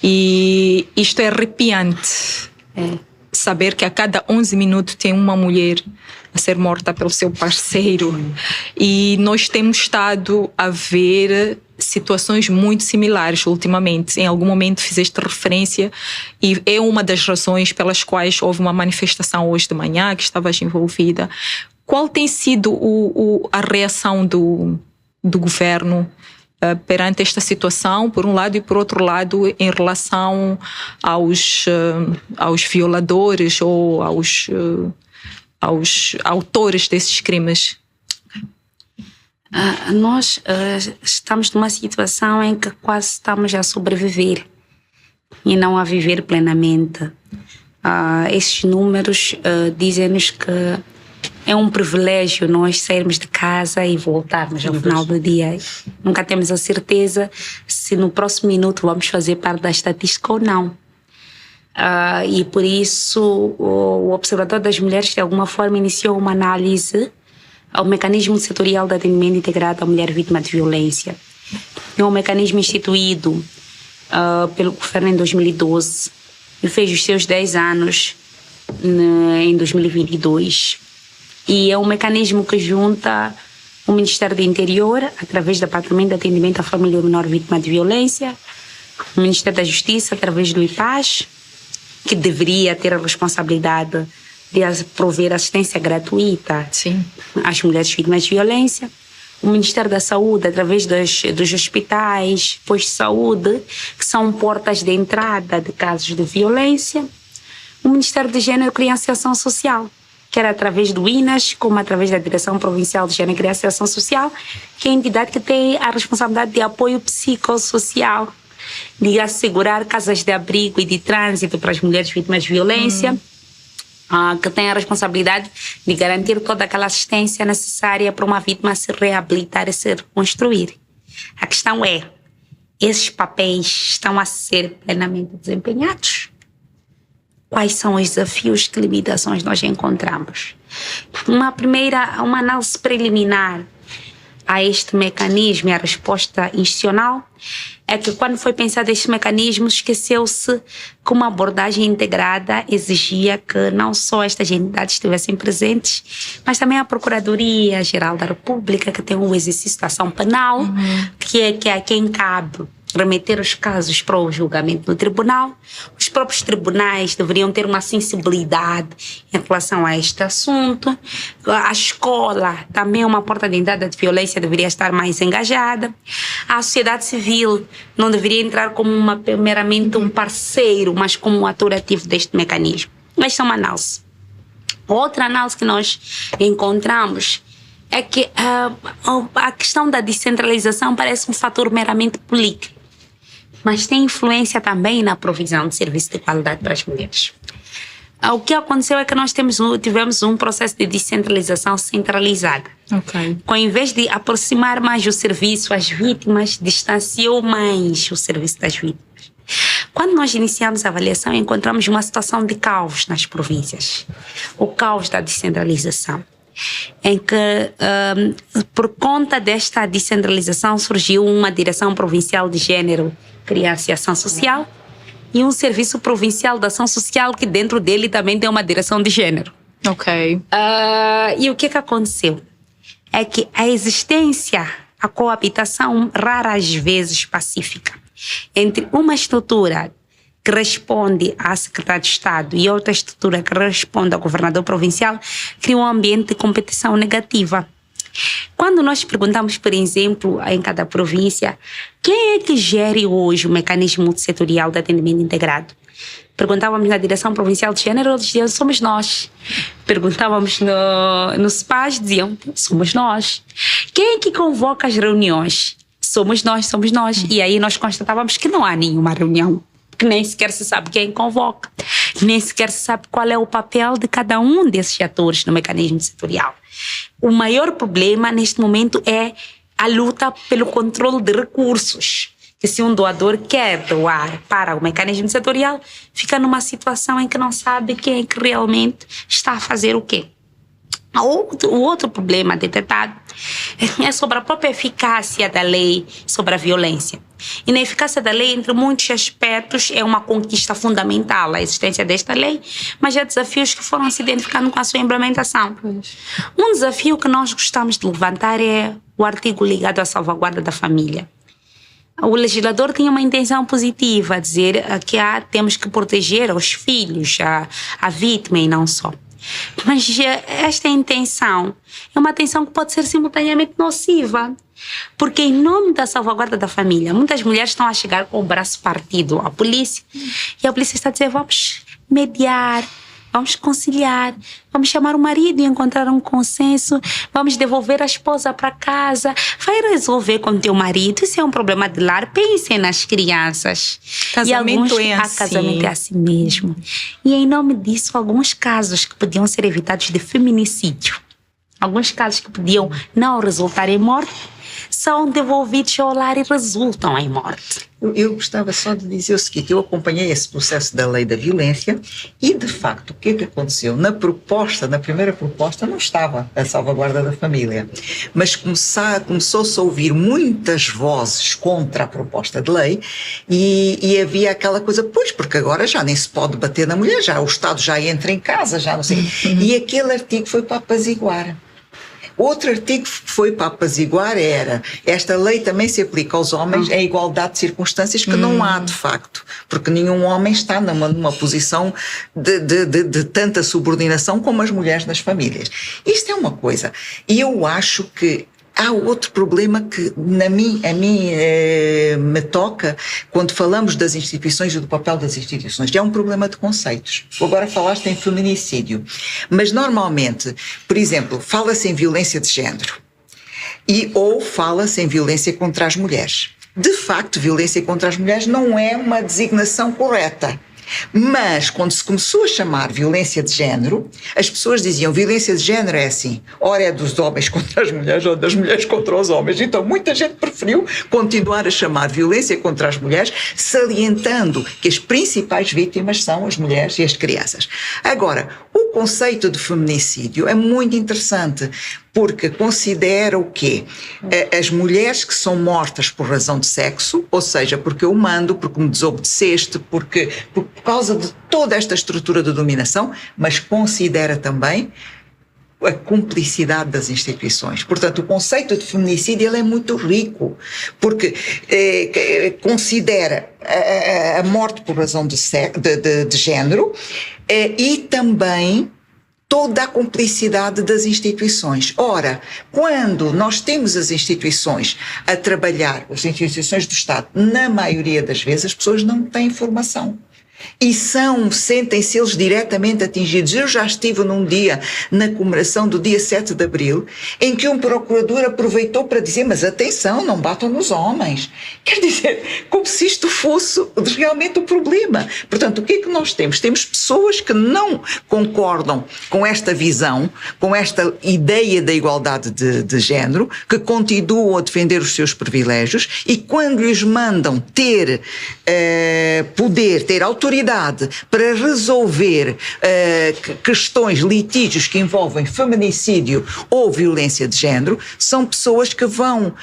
E isto é arrepiante. Saber que a cada 11 minutos tem uma mulher a ser morta pelo seu parceiro. E nós temos estado a ver situações muito similares ultimamente. Em algum momento fizeste referência e é uma das razões pelas quais houve uma manifestação hoje de manhã que estavas envolvida. Qual tem sido a reação do governo perante esta situação, por um lado, e por outro lado, em relação aos violadores ou aos autores desses crimes? Nós estamos numa situação em que quase estamos a sobreviver e não a viver plenamente. Esses números dizem-nos que é um privilégio nós sairmos de casa e voltarmos ao final do dia. Nunca temos a certeza se no próximo minuto vamos fazer parte da estatística ou não. E por isso o Observatório das Mulheres de alguma forma iniciou uma análise ao mecanismo setorial de atendimento integrado à mulher vítima de violência. É um mecanismo instituído pelo governo em 2012 e fez os seus 10 anos em 2022. E é um mecanismo que junta o Ministério do Interior, através do Departamento de Atendimento à Família e Menor Vítima de Violência, o Ministério da Justiça, através do IPAS, que deveria ter a responsabilidade de prover assistência gratuita às mulheres vítimas de violência, o Ministério da Saúde, através dos hospitais, postos de saúde, que são portas de entrada de casos de violência, o Ministério de Gênero, Criança e Ação Social, quer através do INAS, como através da Direção Provincial de Gênero, Criança e Ação Social, que é a entidade que tem a responsabilidade de apoio psicossocial, de assegurar casas de abrigo e de trânsito para as mulheres vítimas de violência, que tem a responsabilidade de garantir toda aquela assistência necessária para uma vítima se reabilitar e se reconstruir. A questão é, esses papéis estão a ser plenamente desempenhados? Quais são os desafios, que limitações nós encontramos? Uma análise preliminar a este mecanismo e a resposta institucional é que quando foi pensado este mecanismo, esqueceu-se que uma abordagem integrada exigia que não só estas entidades estivessem presentes, mas também a Procuradoria-Geral da República, que tem o exercício da ação penal, que é a quem cabe remeter os casos para o julgamento no tribunal. Os próprios tribunais deveriam ter uma sensibilidade em relação a este assunto. A escola, também uma porta de entrada de violência, deveria estar mais engajada. A sociedade civil não deveria entrar como meramente um parceiro, mas como um ator ativo deste mecanismo. Esta é uma análise. Outra análise que nós encontramos é que a questão da descentralização parece um fator meramente político, mas tem influência também na provisão de serviços de qualidade para as mulheres. O que aconteceu é que nós tivemos um processo de descentralização centralizada. Com, em vez de aproximar mais o serviço às vítimas, distanciou mais o serviço das vítimas. Quando nós iniciamos a avaliação, encontramos uma situação de caos nas províncias. O caos da descentralização, em que, por conta desta descentralização, surgiu uma Direção Provincial de Gênero, Criança e Ação Social e um Serviço Provincial de Ação Social, que dentro dele também tem uma Direção de Gênero. E o que aconteceu? É que a existência, a coabitação raras vezes pacífica entre uma estrutura que responde à Secretaria de Estado e outra estrutura que responde ao governador provincial, cria um ambiente de competição negativa. Quando nós perguntamos, por exemplo, em cada província, quem é que gere hoje o mecanismo multissetorial de atendimento integrado? Perguntávamos na Direção Provincial de Gênero, eles diziam, somos nós. Perguntávamos nos PAS, diziam, somos nós. Quem é que convoca as reuniões? Somos nós. E aí nós constatávamos que não há nenhuma reunião, que nem sequer se sabe quem convoca, nem sequer se sabe qual é o papel de cada um desses atores no mecanismo setorial. O maior problema neste momento é a luta pelo controle de recursos, que se um doador quer doar para o mecanismo setorial, fica numa situação em que não sabe quem é que realmente está a fazer o quê. O outro problema detectado é sobre a própria eficácia da lei sobre a violência. E na eficácia da lei, entre muitos aspectos, é uma conquista fundamental a existência desta lei, mas há desafios que foram se identificando com a sua implementação. Um desafio que nós gostamos de levantar é o artigo ligado à salvaguarda da família. O legislador tinha uma intenção positiva, a dizer que temos que proteger os filhos, a vítima e não só. Mas esta intenção é uma intenção que pode ser simultaneamente nociva, porque em nome da salvaguarda da família, muitas mulheres estão a chegar com o braço partido à polícia e a polícia está a dizer: vamos mediar, vamos conciliar, vamos chamar o marido e encontrar um consenso, vamos devolver a esposa para casa, vai resolver com teu marido, isso é um problema de lar, pensem nas crianças. Casamento é assim. Casamento é assim mesmo. E em nome disso, alguns casos que podiam ser evitados de feminicídio, alguns casos que podiam não resultar em morte, são devolvidos ao lar e resultam em morte. Eu gostava só de dizer o seguinte: eu acompanhei esse processo da lei da violência e, de facto, o que é que aconteceu? Na primeira proposta, não estava a salvaguarda da família, mas começou-se a ouvir muitas vozes contra a proposta de lei e havia aquela coisa, pois, porque agora já nem se pode bater na mulher, já o Estado já entra em casa, já não sei. E aquele artigo foi para apaziguar. Outro artigo que foi para apaziguar era: esta lei também se aplica aos homens em igualdade de circunstâncias, que não há de facto, porque nenhum homem está numa posição de tanta subordinação como as mulheres nas famílias. Isto é uma coisa. E eu acho que há outro problema que a mim me toca quando falamos das instituições e do papel das instituições. É um problema de conceitos. Agora falaste em feminicídio, mas normalmente, por exemplo, fala-se em violência de género ou fala-se em violência contra as mulheres. De facto, violência contra as mulheres não é uma designação correta. Mas, quando se começou a chamar violência de género, as pessoas diziam: violência de género é assim, ora é dos homens contra as mulheres ou das mulheres contra os homens. Então, muita gente preferiu continuar a chamar violência contra as mulheres, salientando que as principais vítimas são as mulheres e as crianças. Agora, o conceito de feminicídio é muito interessante, porque considera o quê? As mulheres que são mortas por razão de sexo, ou seja, porque eu mando, porque me desobedeceste, por causa de toda esta estrutura de dominação, mas considera também a cumplicidade das instituições. Portanto, o conceito de feminicídio ele é muito rico, porque considera a morte por razão de género e também toda a cumplicidade das instituições. Ora, quando nós temos as instituições a trabalhar, as instituições do Estado, na maioria das vezes as pessoas não têm informação. E sentem-se eles diretamente atingidos. Eu já estive num dia, na comemoração do dia 7 de Abril, em que um procurador aproveitou para dizer: mas atenção, não batam nos homens. Quer dizer, como se isto fosse realmente o problema. Portanto, o que é que nós temos? Temos pessoas que não concordam com esta visão, com esta ideia da igualdade de género, que continuam a defender os seus privilégios, e quando lhes mandam ter poder, ter autoridade para resolver questões, litígios que envolvem feminicídio ou violência de género, são pessoas que vão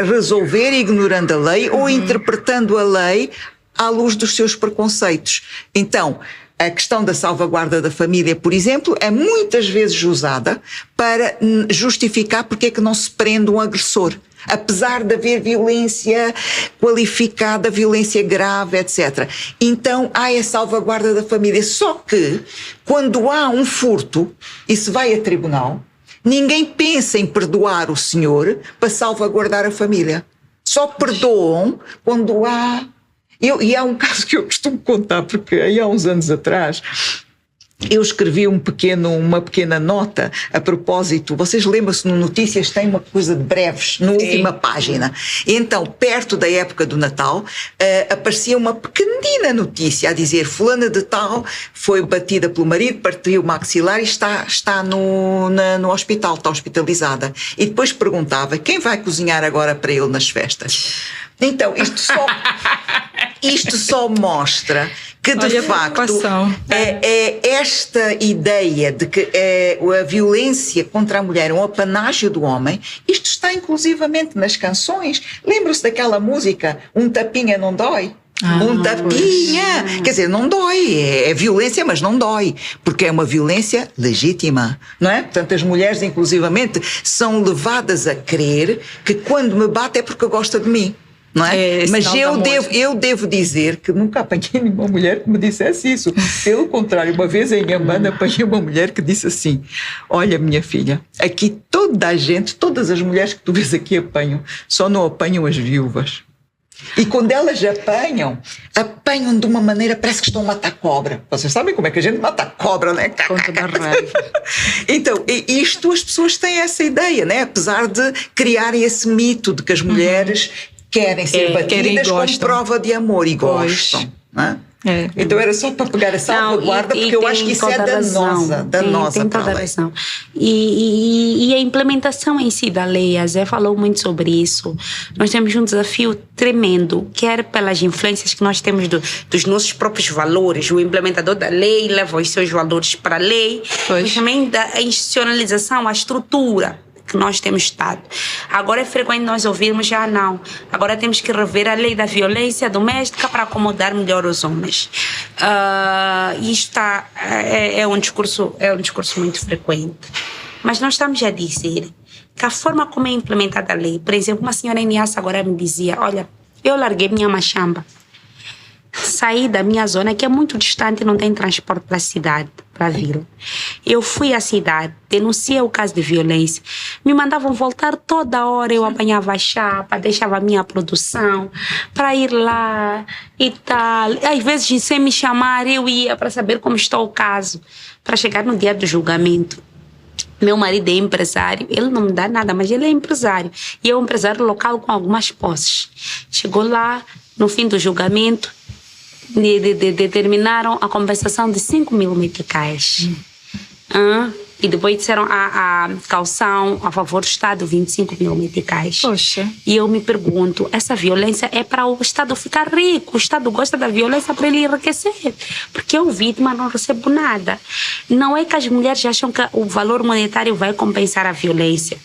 resolver ignorando a lei ou interpretando a lei à luz dos seus preconceitos. Então, a questão da salvaguarda da família, por exemplo, é muitas vezes usada para justificar porque é que não se prende um agressor. Apesar de haver violência qualificada, violência grave, etc. Então, há a salvaguarda da família. Só que, quando há um furto e se vai a tribunal, ninguém pensa em perdoar o senhor para salvaguardar a família. Só perdoam quando há... E há um caso que eu costumo contar, porque aí há uns anos atrás eu escrevi uma pequena nota a propósito. Vocês lembram-se, no Notícias tem uma coisa de breves, na última página. Então, perto da época do Natal, aparecia uma pequenina notícia a dizer: fulana de tal foi batida pelo marido, partiu o maxilar e está no hospital, está hospitalizada. E depois perguntava: quem vai cozinhar agora para ele nas festas? Então, isto só mostra que, de Olha, facto, preocupação. esta ideia de que a violência contra a mulher é um apanágio do homem, isto está inclusivamente nas canções. Lembra-se daquela música, Um Tapinha Não Dói? Um tapinha, quer dizer, não dói, é violência, mas não dói, porque é uma violência legítima, não é? Portanto, as mulheres, inclusivamente, são levadas a crer que quando me bate é porque gosta de mim. Não é? Mas eu devo dizer que nunca apanhei nenhuma mulher que me dissesse isso. Pelo contrário, uma vez em Inhambane apanhei uma mulher que disse assim: olha, minha filha, aqui toda a gente, todas as mulheres que tu vês aqui apanham, só não apanham as viúvas. E quando elas apanham de uma maneira, parece que estão a matar cobra. Vocês sabem como é que a gente mata cobra, né? Com toda a raiva. Então, isto as pessoas têm essa ideia, né? Apesar de criarem esse mito de que as mulheres querem ser batidas como prova de amor e gostam, né? Então era só para pegar a salvaguarda, porque eu acho que isso é danosa tem para toda a a lei. razão. E a implementação em si da lei, a Zé falou muito sobre isso. Nós temos um desafio tremendo, quer pelas influências que nós temos dos nossos próprios valores. O implementador da lei leva os seus valores para a lei, mas também da institucionalização, a estrutura que nós temos estado. Agora é frequente nós ouvirmos, não, agora temos que rever a lei da violência doméstica para acomodar melhor os homens. Isto é um discurso muito frequente. Mas nós estamos a dizer que a forma como é implementada a lei, por exemplo, uma senhora em Niassa agora me dizia, olha, eu larguei minha machamba, saí da minha zona, que é muito distante e não tem transporte para a cidade, para a vila. Eu fui à cidade, denunciei o caso de violência, me mandavam voltar toda hora, eu apanhava a chapa, deixava a minha produção para ir lá e tal. Às vezes, sem me chamar, eu ia para saber como está o caso, para chegar no dia do julgamento. Meu marido é empresário, ele não me dá nada, mas ele é empresário. E é um empresário local com algumas posses. Chegou lá, no fim do julgamento, determinaram a compensação de 5.000 meticais. E depois disseram a caução a favor do Estado, 25.000 meticais. Poxa. E eu me pergunto, essa violência é para o Estado ficar rico? O Estado gosta da violência para ele enriquecer? Porque eu, vítima, não recebo nada. Não é que as mulheres acham que o valor monetário vai compensar a violência.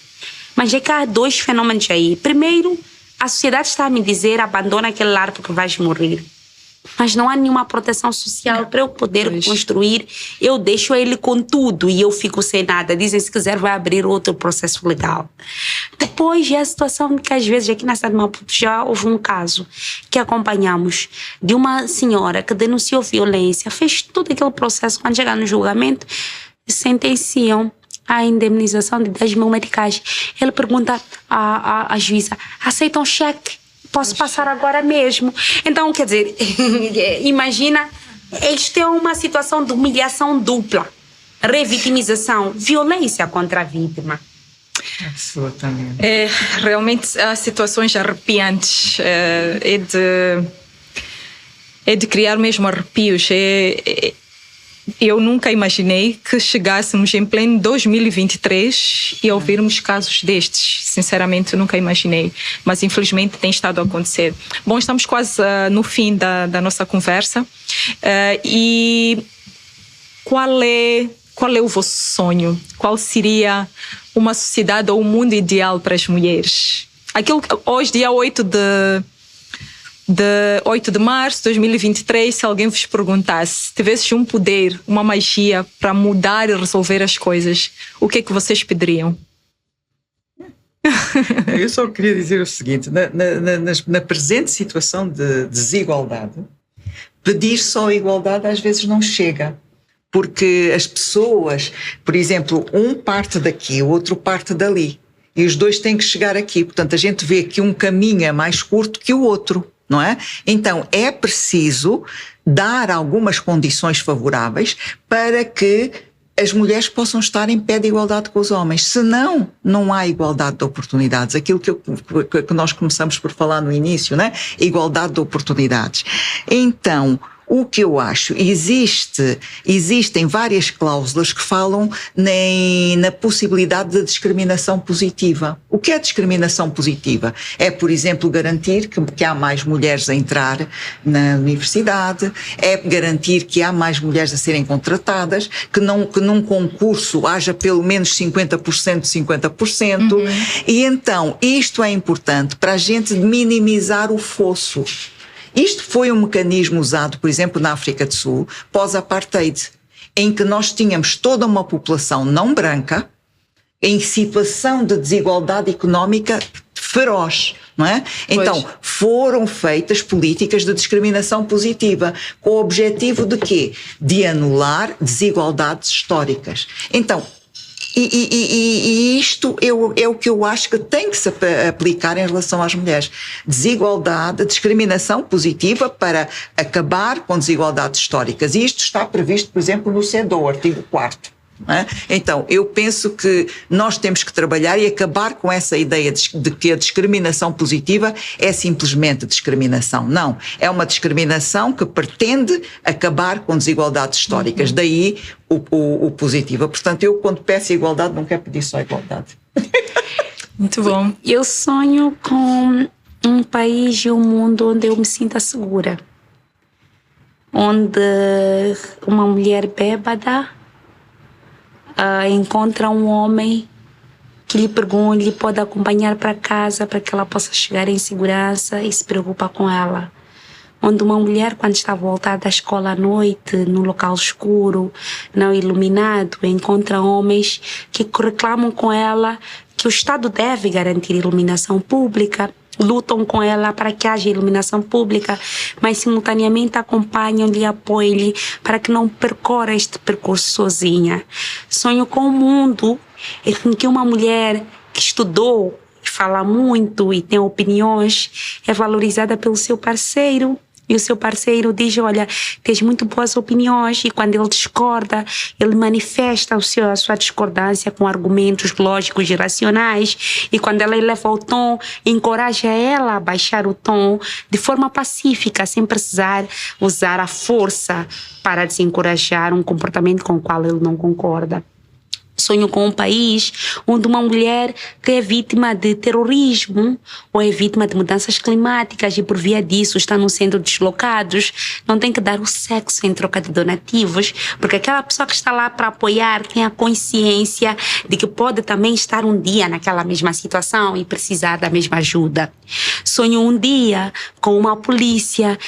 Mas é que há dois fenômenos aí. Primeiro, a sociedade está a me dizer, abandona aquele lar porque vais morrer. Mas não há nenhuma proteção social para eu poder construir. Eu deixo ele com tudo e eu fico sem nada. Dizem, se quiser, vai abrir outro processo legal. Depois, é a situação que às vezes aqui na cidade de Maputo já houve um caso que acompanhamos de uma senhora que denunciou violência, fez todo aquele processo. Quando chegar no julgamento, sentenciam a indemnização de 10.000 meticais. Ele pergunta à juíza, aceitam cheque? Posso passar agora mesmo. Então, quer dizer, imagina, isto é uma situação de humilhação dupla. Revitimização, violência contra a vítima. Absolutamente. Realmente há situações arrepiantes. É de criar mesmo arrepios. Eu nunca imaginei que chegássemos em pleno 2023 e ouvirmos casos destes. Sinceramente, nunca imaginei. Mas, infelizmente, tem estado a acontecer. Bom, estamos quase no fim da nossa conversa. E qual é o vosso sonho? Qual seria uma sociedade ou um mundo ideal para as mulheres? Aquilo que hoje, dia 8 de março de 2023, se alguém vos perguntasse, se tivesse um poder, uma magia para mudar e resolver as coisas, o que é que vocês pediriam? Eu só queria dizer o seguinte, na presente situação de desigualdade, pedir só igualdade às vezes não chega. Porque as pessoas, por exemplo, um parte daqui, o outro parte dali. E os dois têm que chegar aqui. Portanto, a gente vê que um caminho é mais curto que o outro. Não é? Então, é preciso dar algumas condições favoráveis para que as mulheres possam estar em pé de igualdade com os homens. Senão, não há igualdade de oportunidades. Aquilo que nós começamos por falar no início, né? Igualdade de oportunidades. Então, O que eu acho, existem várias cláusulas que falam na possibilidade de discriminação positiva. O que é discriminação positiva? É, por exemplo, garantir que há mais mulheres a entrar na universidade, é garantir que há mais mulheres a serem contratadas, que num concurso haja pelo menos 50%, 50%. E então, isto é importante para a gente minimizar o fosso. Isto foi um mecanismo usado, por exemplo, na África do Sul, pós-apartheid, em que nós tínhamos toda uma população não branca em situação de desigualdade económica feroz, não é? Então, foram feitas políticas de discriminação positiva, com o objetivo de quê? De anular desigualdades históricas. Então, e isto é o que eu acho que tem que se aplicar em relação às mulheres. Desigualdade, discriminação positiva para acabar com desigualdades históricas. E isto está previsto, por exemplo, no CEDAW, artigo 4º. Então, eu penso que nós temos que trabalhar e acabar com essa ideia de que a discriminação positiva é simplesmente discriminação. Não, é uma discriminação que pretende acabar com desigualdades históricas. Daí o positivo. Portanto, eu quando peço igualdade não quero pedir só igualdade. Muito bom. Eu sonho com um país e um mundo onde eu me sinta segura. Onde uma mulher bêbada encontra um homem que lhe pergunta, lhe pode acompanhar para casa para que ela possa chegar em segurança e se preocupa com ela. Onde uma mulher, quando está a voltar da escola à noite, no local escuro, não iluminado, encontra homens que reclamam com ela que o Estado deve garantir iluminação pública, lutam com ela para que haja iluminação pública, mas simultaneamente acompanham-lhe e apoiam-lhe para que não percorra este percurso sozinha. Sonho com um mundo em que uma mulher que estudou, fala muito e tem opiniões, é valorizada pelo seu parceiro. E o seu parceiro diz, olha, tens muito boas opiniões, e quando ele discorda, ele manifesta a sua discordância com argumentos lógicos e racionais, e quando ela eleva o tom, encoraja ela a baixar o tom de forma pacífica, sem precisar usar a força para desencorajar um comportamento com o qual ele não concorda. Sonho com um país onde uma mulher que é vítima de terrorismo ou é vítima de mudanças climáticas e por via disso estão sendo deslocados, não tem que dar o sexo em troca de donativos, porque aquela pessoa que está lá para apoiar tem a consciência de que pode também estar um dia naquela mesma situação e precisar da mesma ajuda. Sonho um dia com uma polícia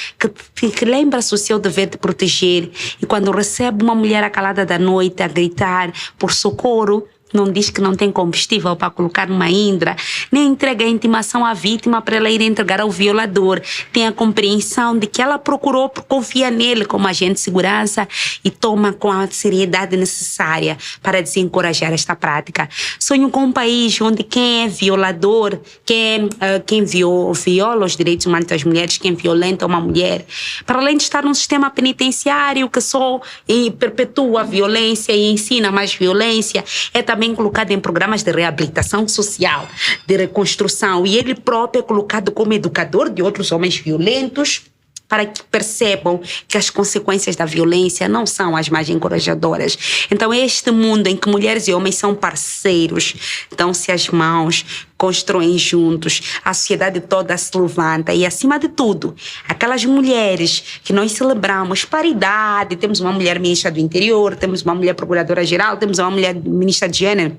que lembra-se o seu dever de proteger, e quando recebe uma mulher acalada da noite a gritar por socorro, não diz que não tem combustível para colocar numa indra, nem entrega a intimação à vítima para ela ir entregar ao violador. Tem a compreensão de que ela procurou, confia nele como agente de segurança e toma com a seriedade necessária para desencorajar esta prática. Sonho com um país onde quem é violador, quem viola os direitos humanos das mulheres, quem violenta uma mulher, para além de estar num sistema penitenciário que só perpetua a violência e ensina mais violência, é também colocado em programas de reabilitação social, de reconstrução, e ele próprio é colocado como educador de outros homens violentos, para que percebam que as consequências da violência não são as mais encorajadoras. Então, este mundo em que mulheres e homens são parceiros, dão-se as mãos, constroem juntos, a sociedade toda se levanta e, acima de tudo, aquelas mulheres que nós celebramos paridade, temos uma mulher ministra do interior, temos uma mulher procuradora-geral, temos uma mulher ministra de gênero,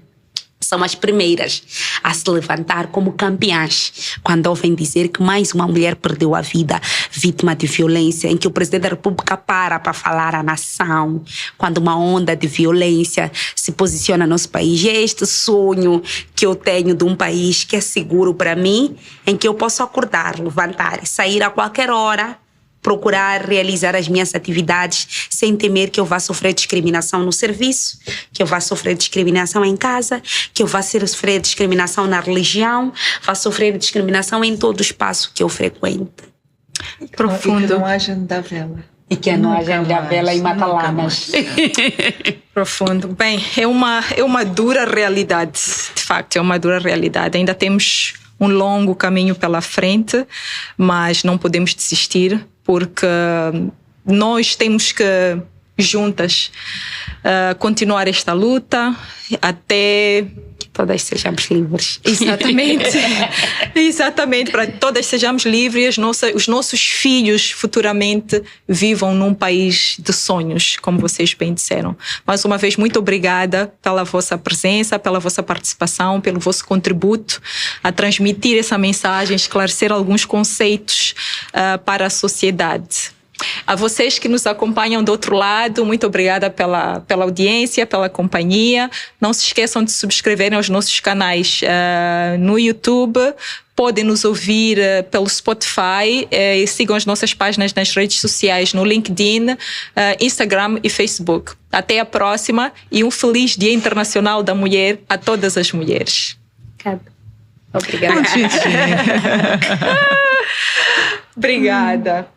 são as primeiras a se levantar como campeãs quando ouvem dizer que mais uma mulher perdeu a vida vítima de violência, em que o presidente da República para falar à nação quando uma onda de violência se posiciona no nosso país. E é este sonho que eu tenho de um país que é seguro para mim, em que eu posso acordar, levantar e sair a qualquer hora, procurar realizar as minhas atividades sem temer que eu vá sofrer discriminação no serviço, que eu vá sofrer discriminação em casa, que eu vá sofrer discriminação na religião, vá sofrer discriminação em todo o espaço que eu frequento. Profundo. E que não haja Ndavela. E que não haja Ndavela e Matalamas. Profundo. Bem, é uma dura realidade, de facto, é uma dura realidade. Ainda temos um longo caminho pela frente, mas não podemos desistir, porque nós temos que, juntas, continuar esta luta até... Todas sejamos livres. Exatamente. Exatamente, para que todas sejamos livres, os nossos filhos futuramente vivam num país de sonhos, como vocês bem disseram. Mais uma vez, muito obrigada pela vossa presença, pela vossa participação, pelo vosso contributo a transmitir essa mensagem, esclarecer alguns conceitos para a sociedade. A vocês que nos acompanham do outro lado, muito obrigada pela audiência, pela companhia. Não se esqueçam de subscreverem aos nossos canais no YouTube. Podem nos ouvir pelo Spotify e sigam as nossas páginas nas redes sociais, no LinkedIn, Instagram e Facebook. Até a próxima e um feliz Dia Internacional da Mulher a todas as mulheres. Obrigada. Obrigada.